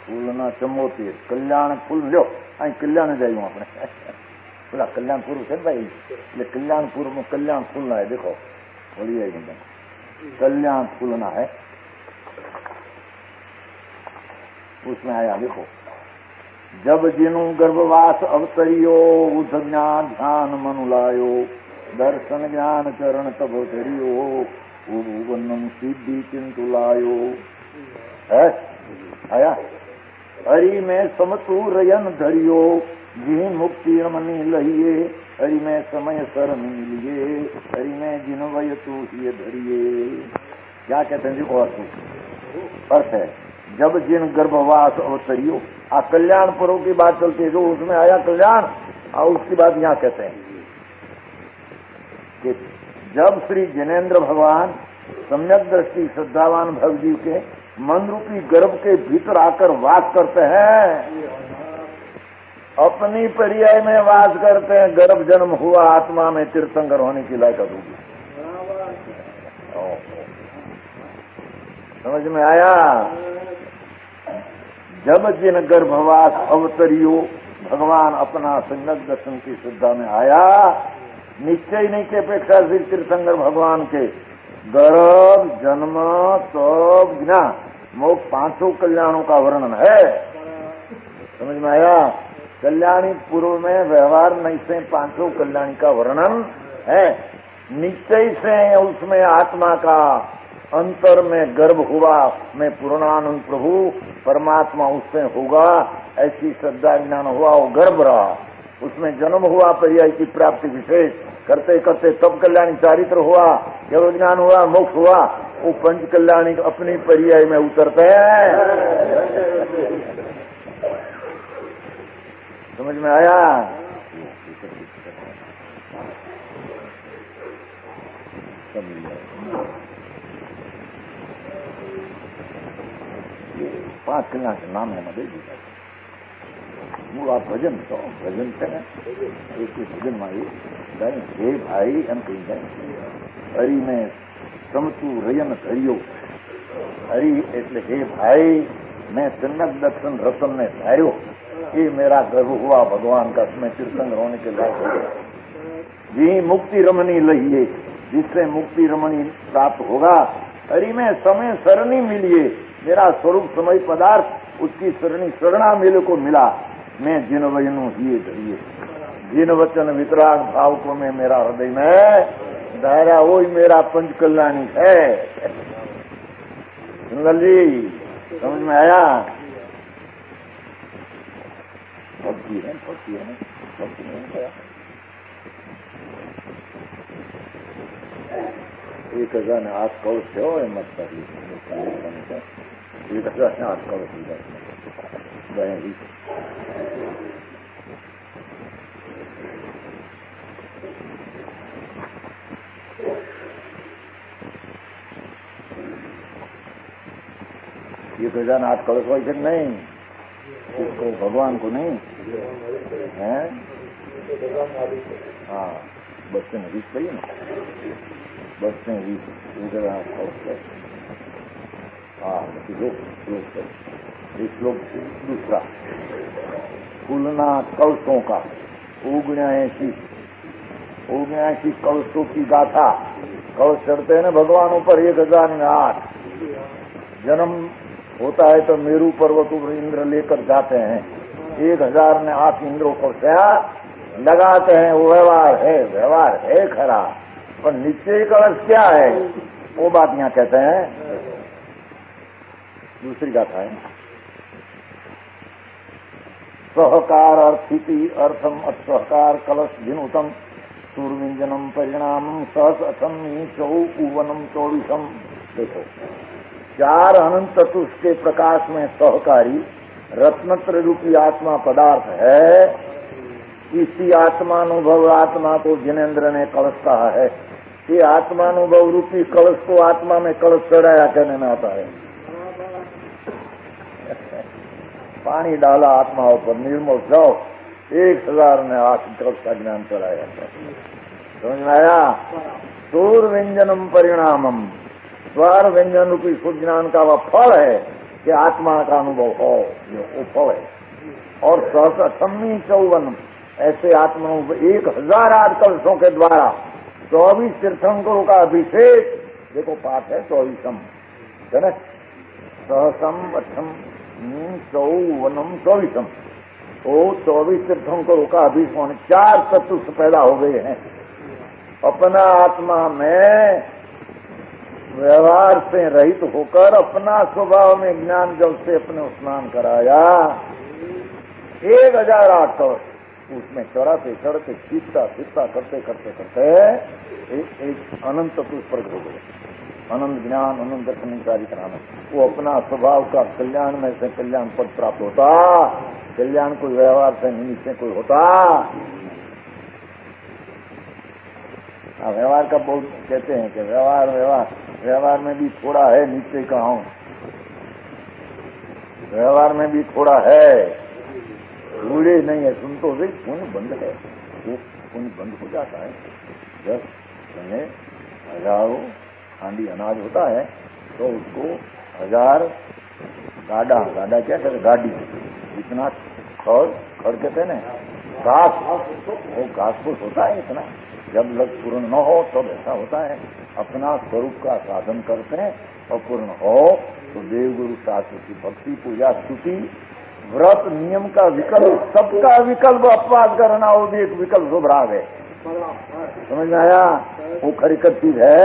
फूलना चमोती कल्याण फूल लो अँ कल्याण जाइयो अपने बोला कल्याणपुर है भाई એટલે कल्याणपुर में कल्याण फूलना है। देखो बोलिए कल्याण फूलना है उसमें आया देखो जब जिनु गर्भवास अवतरियो उठ ध्यान मनु लायो दर्शन ज्ञान चरण तब धरियो भुवनम सिद्धि चिंतु लायो है आया हरि में समतु रयन धरियो जी मुक्ति मनी लहिए हरि में समय सर मिलिए हरि में जिन वय तू ही धरिए। क्या कहते हैं जी? अर्थ है जब जिन गर्भवास अवतरियो आ कल्याण पर्व की बात चलती है जो उसमें आया कल्याण और उसकी बात यहाँ कहते हैं कि जब श्री जिनेन्द्र भगवान सम्यक दृष्टि श्रद्धावान भगजीव के मन रूपी गर्भ के भीतर आकर वास करते हैं अपनी पर्याय में वास करते हैं, गर्भ जन्म हुआ आत्मा में तीर्थंकर होने की लायक होगी। समझ में आया? जब जिन गर्भवास अवतरियो भगवान अपना सम्यक दर्शन की श्रद्धा में आया, निश्चय नहीं के अपेक्षा से तीर्थंकर भगवान के गर्भ जन्म तप ज्ञान मोक्ष 5 कल्याणों का वर्णन है। समझ में आया? कल्याणी पूर्व में व्यवहार नहीं से 5 कल्याणी का वर्णन है। निश्चय से उसमें आत्मा का अंतर में गर्भ हुआ, मैं पूर्णानंद प्रभु परमात्मा उससे होगा, ऐसी श्रद्धा ज्ञान हुआ, वो गर्भ रहा, उसमें जन्म हुआ, पर्याय की प्राप्ति विशेष करते करते तब कल्याणी चारित्र हुआ, केवल ज्ञान हुआ, मोक्ष हुआ, वो 5 कल्याणी अपनी पर्याय में उतरते हैं। समझ में आया? ये 5 कल्याण के नाम है मदे जी। मूल आप भजन तो भजन करें, एक भजन मारी गाय हे भाई एम कही जाए, हरि में समतु रयन धरियो, हरि એટલે हे भाई मैं सम्यक दर्शन रतन ने धार्यो, ये मेरा गर्व हुआ भगवान का, मैं तीर्थंकर होने के लायक हो गया। जी मुक्ति रमणी लहिए, जिससे मुक्ति रमणी प्राप्त होगा, हरि में समय सरणी मिलिए, मेरा स्वरूप समय पदार्थ उसकी सरणी शरणा मेरे को मिला, मैं जिन वचनों हिए धरिए, जिन वचन वितराग भाव को मैं मेरा हृदय में धारा, वो ही मेरा 5 कल्याणी है। सुंदर जी समझ में आया? भक्ति है, भक्ति है, भक्ति नहीं है। 1000 ने 8 कलश हो मत कर ली, 1000 ने 8 कलश ही ये 1008 कलश वैसे नहीं, इसको भगवान को नहीं है। हाँ बस में 20 कही ना, बस में 20 कलश। हाँ श्लोक दूसरा, फूलना कलशों का 79 कलशों की गाथा। कलश चढ़ते हैं ना भगवान ऊपर 1008। जन्म होता है तो मेरू पर्वत पर इंद्र लेकर जाते हैं, 1008 इंद्रों को लगाते हैं। वो व्यवहार है खरा, पर निश्चय कलश क्या है वो बात यहाँ कहते हैं। दूसरी गाथा है, सहकार अर्थिति अर्थम असहकार कलश भिन्नुतम सूर्यव्यंजनम परिणाम सहस अथम चौवनम 24। देखो 4 अनंत तत्व के प्रकाश में सहकारी रत्नत्र रूपी आत्मा पदार्थ है। इसी आत्मानुभव आत्मा को जिनेन्द्र ने कलश कहा है। ये आत्मानुभव रूपी कलश को आत्मा में कलश चढ़ाया कहने में आता है। पानी डाला आत्मा ऊपर, निर्मल जाओ, 1000 ने 8 कलश का ज्ञान चढ़ाया। समझ में आया? सूर व्यंजनम परिणामम, स्वर व्यंजन रूपी सुज्ञान का वह फल है कि आत्मा का अनुभव हो, वो फल है। और सहस अठम्मी 54 ऐसे आत्मा 1008 कलशों के द्वारा 24 तीर्थंकरों का अभिषेक। देखो पाठ है 24 है ना, सहसम अठम 54 तो 24 तीर्थंकरों का अभिषेक। 4 तत्व पैदा हो गए हैं। अपना आत्मा में व्यवहार से रहित होकर अपना स्वभाव में ज्ञान जल से अपने स्नान कराया। 1008 उसमें चढ़ाते चढ़ते सीखता करते एक अनंत पुरुष प्रकट हो गए। अनंत ज्ञान अनंत दर्शन कार्य कराना, वो अपना स्वभाव का कल्याण में से कल्याण पद प्राप्त होता। कल्याण कोई व्यवहार से निमित्त से कोई होता। व्यवहार का बहुत कहते हैं कि व्यवहार में भी थोड़ा है, नीचे कहा हूं व्यवहार में भी थोड़ा है। बूढ़े नहीं है, सुन तो सही, पुण्य बंद है, वो पुण्य बंद हो जाता है। जब तुम्हें हजारों हांडी अनाज होता है तो उसको 1000 गाड़ा क्या कहते, गाड़ी इतना खड़ कहते हैं ना, घास, वो घास फूस होता है इतना, जब लग पूर्ण न हो तब ऐसा होता है। अपना स्वरूप का साधन करते हैं और पूर्ण हो तो देव गुरु शास्त्र की भक्ति पूजा स्तुति व्रत नियम का विकल्प, सबका विकल्प अपवाद करना, वो भी एक विकल्प शुभराग है। समझ में आया? वो खरीकर चीज है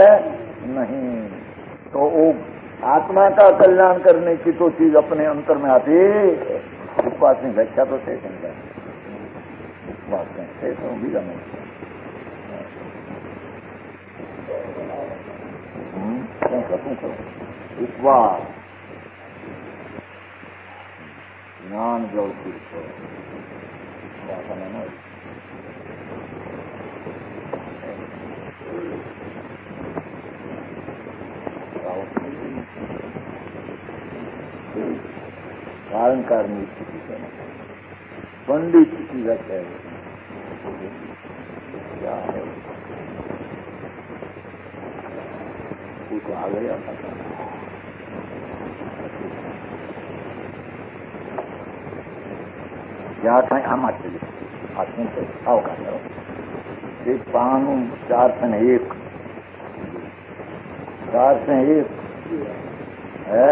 नहीं। तो वो आत्मा का कल्याण करने की तो चीज अपने अंतर में आती, उपवास में व्याख्या तो थे भी करने उपवास ज्ञान जल कारण कारण स्थिति पंडित की व्याख्या है क्या है, वो तो आ गया था। क्या था आम चलिए हाथों से खाओ का करो, एक पानू 4 से 1 4 से 1 है।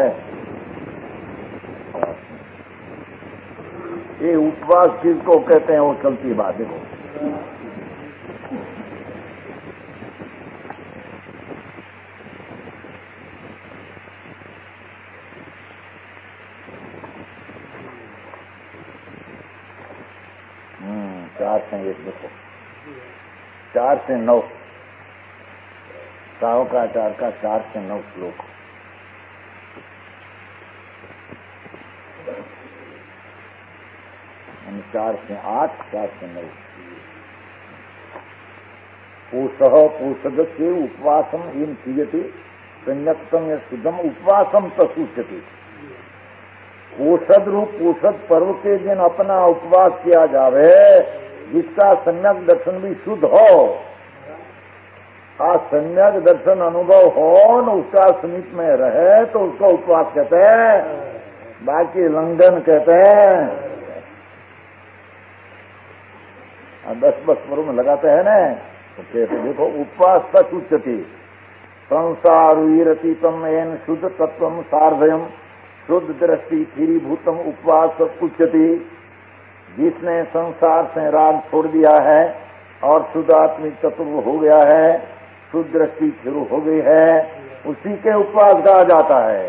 ये उपवास किसको कहते हैं वो चलती बात देखो। चार से 1 देखो, 4 से 9 सावकाचार का 4 से 9 श्लोक। यानी 4 से 8, 4 से 9। पोषदस्य उपवासम इन क्रियते संयक्तम या शुद्धम उपवासम तसूचते। पोषद रूप पोषद पर्व के दिन अपना उपवास किया जावे, जिसका सम्यक दर्शन भी शुद्ध हो, सम्यक दर्शन अनुभव हो न उसका समीप में रहे तो उसको उपवास कहते हैं, बाकी लंघन कहते हैं। 10 पर्व में लगाते हैं ना, तो कहते देखो उपवास तक उच्चति संसार वीरतीतम एन शुद्ध तत्व सार्धयम शुद्ध दृष्टि खीरीभूतम उपवास उच्चति। जिसने संसार से राग छोड़ दिया है और शुद्ध आत्मिक तत्व हो गया है, शुद्ध दृष्टि शुरू हो गई है, उसी के उपवास कहा जाता है।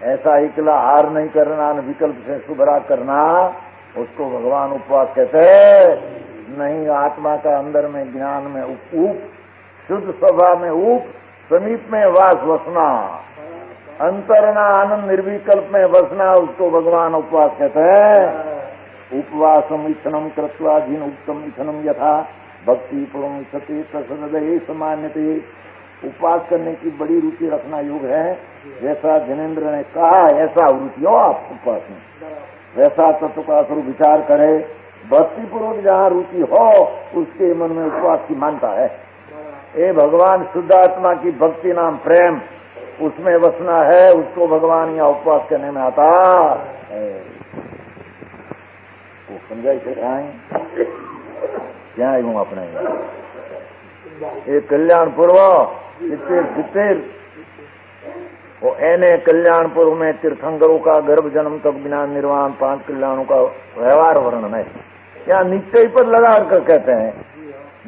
ऐसा एकला हार नहीं करना, विकल्प से शुभरा करना, उसको भगवान उपवास कहते हैं। नहीं, आत्मा का अंदर में ज्ञान में उप, शुद्ध स्वभाव में उप, समीप में वास वसना, अंतरना आनंद निर्विकल्प में वसना, उसको भगवान उपवास कहते हैं। उपवासम इथनम कृत्वा जिन उत्तम इथनम यथा भक्ति पूर्व सती तसदय समान्यते। उपवास करने की बड़ी रुचि रखना योग है, जैसा जिनेन्द्र ने कहा ऐसा रुचि हो आप उपवास में, वैसा तत्व का स्वरूप विचार करे। भक्ति पूर्वक जहाँ रुचि हो उसके मन में उपवास की मानता है। ये भगवान शुद्धात्मा की भक्ति नाम प्रेम, उसमें वसना है, उसको भगवान यहाँ उपवास करने में आता है। वो समझाई से क्या हूँ अपने ये कल्याणपुर चित्तेर वो एने कल्याणपुर में तीर्थंकरों का गर्भ जन्म तक बिना निर्वाण 5 कल्याणों का व्यवहार वर्णन है। यहाँ निश्चय पर लगा कर कहते हैं,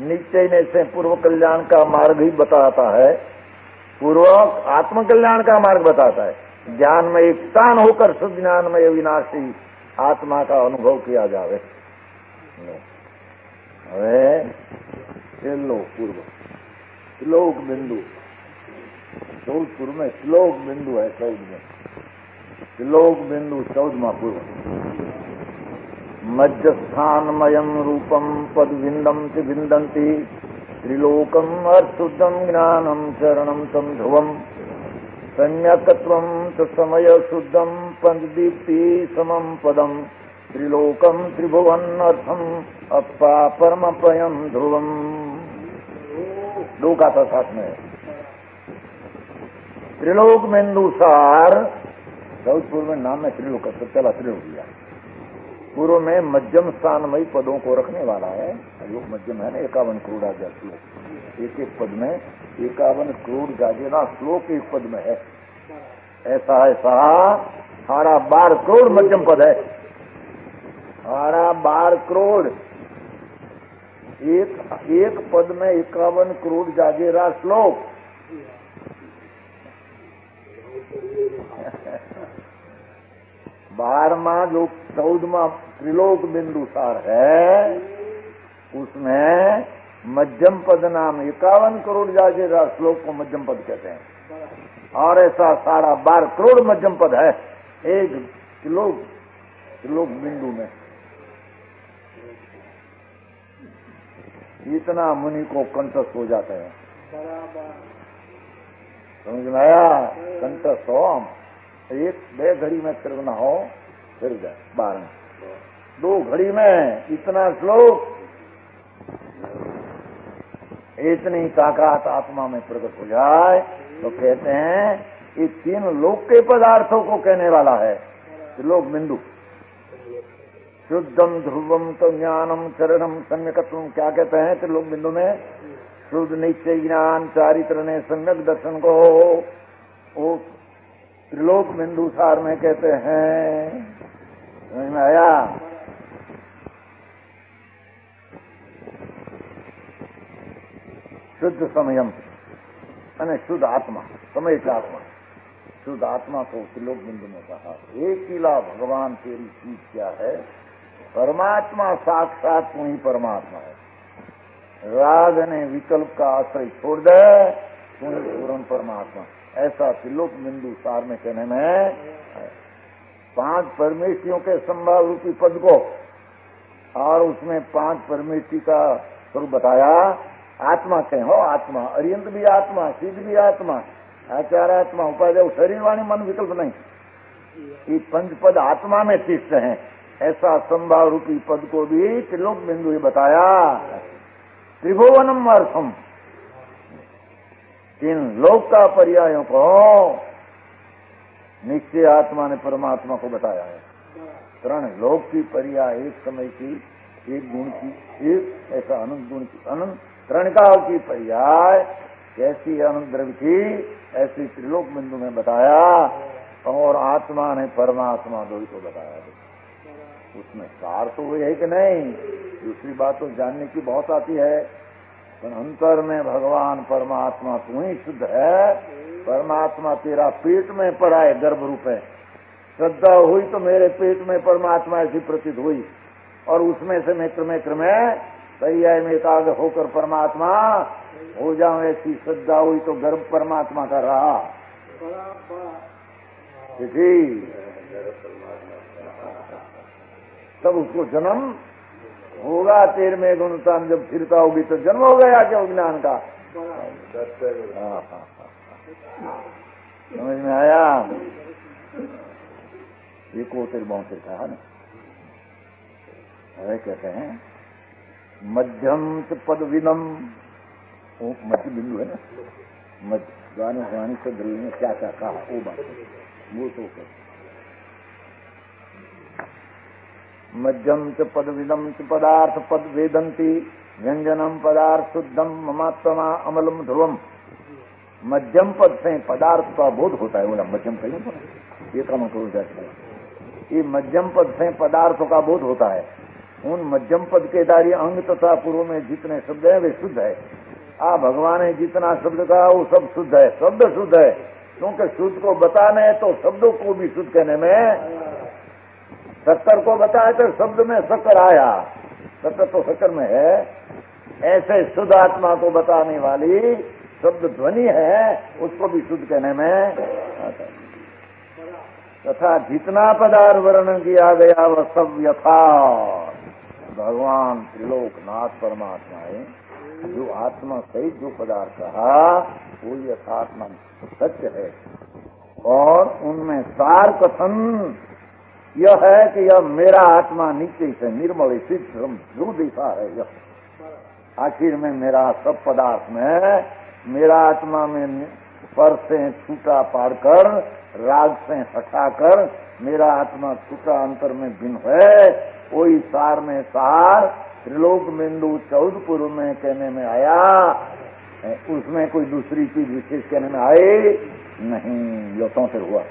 निश्चय ने से पूर्व कल्याण का मार्ग ही बताता है, पूर्व आत्म कल्याण का मार्ग बताता है। ज्ञान में एक स्थान होकर शुद्ध ज्ञान में विनाशी आत्मा का अनुभव किया जावे। लो पूर्व श्लोक बिंदु, जोधपुर में श्लोक बिंदु है, 14 में श्लोक बिंदु 14वां पूर्व। मध्यस्थानमयम रूपम पदविंदम च विंदन्ति त्रिलोकम अर्शुद्धम ज्ञानम चरणम तम ध्रुवम सम्यकत्वम च समय शुद्धम पंचदीप्ति समम पदम त्रिलोकम त्रिभुवनर्थम अपा परम पयम ध्रुवम। दो का था साथ में। त्रिलोक मेन्दुसार, जोधपुर में नाम है त्रिलोक, सत्यला त्रिलोक दिया। पूर्व में मध्यम स्थानमयी पदों को रखने वाला है। योग मध्यम है ना, 51 करोड़ आजा श्लोक, एक एक पद में 51 करोड़ जागेरा श्लोक एक पद में है। ऐसा 12 करोड़ मध्यम पद है। 12 करोड़ एक पद में 51 करोड़ जागेरा श्लोक। बारहवां जो 14वां त्रिलोक बिंदुसार है, उसमें मध्यम पद नाम 51 करोड़ जागेरा श्लोक को मध्यम पद कहते हैं। और ऐसा 12.5 करोड़ मध्यम पद है एक त्रिलोक बिंदु में। इतना मुनि को कंठस्थ हो जाता है। समझ में आया? कंठस्थ हो, एक 2 घड़ी में करना हो फिर जाए 12, 2 घड़ी में इतना श्लोक, इतनी ताकत आत्मा में प्रकट हो जाए तो कहते हैं ये 3 लोक के पदार्थों को कहने वाला है त्रिलोक बिंदु। शुद्धम ध्रुवम तो ज्ञानम चरणम सम्यकत्वम। क्या कहते हैं त्रिलोक बिंदु में? शुद्ध निश्चय ज्ञान चारित्र ने सम्यक दर्शन को वो त्रिलोक बिंदुसार में कहते हैं। समझ में आया? शुद्ध समयम यानी शुद्ध आत्मा, समय का आत्मा, शुद्ध आत्मा को त्रिलोक बिंदु में कहा। एक किला भगवान तेरी चीज क्या है? परमात्मा साक्षात तू ही परमात्मा है। राग ने विकल्प का आश्रय छोड़ दे, तू ही पूर्ण परमात्मा। ऐसा त्रिलोक बिंदु सार में कहने में 5 परमेष्ठियों के संभाव रूपी पद को और उसमें 5 परमेष्ठि का स्वरूप बताया। आत्मा कहें हो, आत्मा अरियंत भी आत्मा, सिद्ध भी आत्मा, आचार आत्मा, उपाधि शरीर वाणी मन विकल्प नहीं। ये 5 पद आत्मा में तीर्थ हैं। ऐसा संभाव रूपी पद को भी त्रिलोक बिंदु ही बताया। त्रिभुवनम अर्थम, 3 लोक का पर्यायों को निश्चय आत्मा ने परमात्मा को बताया है। 3 लोक की पर्याय, एक समय की, एक गुण की, एक ऐसा अनंत गुण की, अनंत 3 काल की पर्याय कैसी अनंत द्रव्य की, ऐसी त्रिलोक बिंदु में बताया। और आत्मा ने परमात्मा दो ही को बताया। उसमें सार तो वही है कि नहीं? दूसरी बात तो जानने की बहुत आती है, पर अंतर में भगवान परमात्मा तू ही शुद्ध है। परमात्मा तेरा पेट में पड़ा है, गर्भ रूप है। श्रद्धा हुई तो मेरे पेट में परमात्मा ऐसी प्रतीत हुई, और उसमें से मैं क्रमे पर्याय में एकाग्र होकर परमात्मा हो जाऊं, ऐसी श्रद्धा हुई तो गर्भ परमात्मा का रहा। तब उसको जन्म होगा। 13वें गुणतान जब फिरता होगी तो जन्म हो गया क्या विज्ञान का? समझ में आया? ये कोतिर बौतिर का है ना, अरे कहते हैं मध्यम पद विनम, मध्य बिंदु है ना, मध्य से द्रव्य में क्या क्या कहा वो बात, वो तो मध्यम च पद विदम च पदार्थ पद वेदंती व्यंजनम पदार्थ शुद्धम ममात्मा अमलम ध्रुवम। मध्यम पद से पदार्थ का बोध होता है। बोला मध्यम कहीं ये काम करो जाए, ये मध्यम पद से पदार्थों का बोध होता है। उन मध्यम पद के दारी अंग तथा पूर्व में जितने शब्द है वे शुद्ध है। भगवान ने जितना शब्द कहा वो सब शुद्ध है, शब्द शुद्ध है। क्योंकि शुद्ध को बताने तो शब्दों को भी शुद्ध कहने में, शक्कर को बताया तो शब्द में शक्कर आया, शक्कर तो शक्कर में है। ऐसे शुद्ध आत्मा को बताने वाली शब्द ध्वनि है, उसको भी शुद्ध कहने में तथा जितना पदार्थ वर्णन किया गया वह सब यथार्थ भगवान त्रिलोकनाथ परमात्मा है। जो आत्मा सहित जो पदार्थ कहा वो यथात्मा सत्य है। और उनमें सार कथन यह है कि यह मेरा आत्मा नीचे से निर्मल सिद्ध जो दिशा है यह। आखिर में मेरा सब पदार्थ में मेरा आत्मा में पर से छूटा पाड़कर राग से हटाकर मेरा आत्मा छूटा अंतर में भिन्न है। वही सार में सार त्रिलोक बिंदु 14 पूर्व में कहने में आया, उसमें कोई दूसरी चीज विशेष कहने में आए नहीं। यो तो फिर हुआ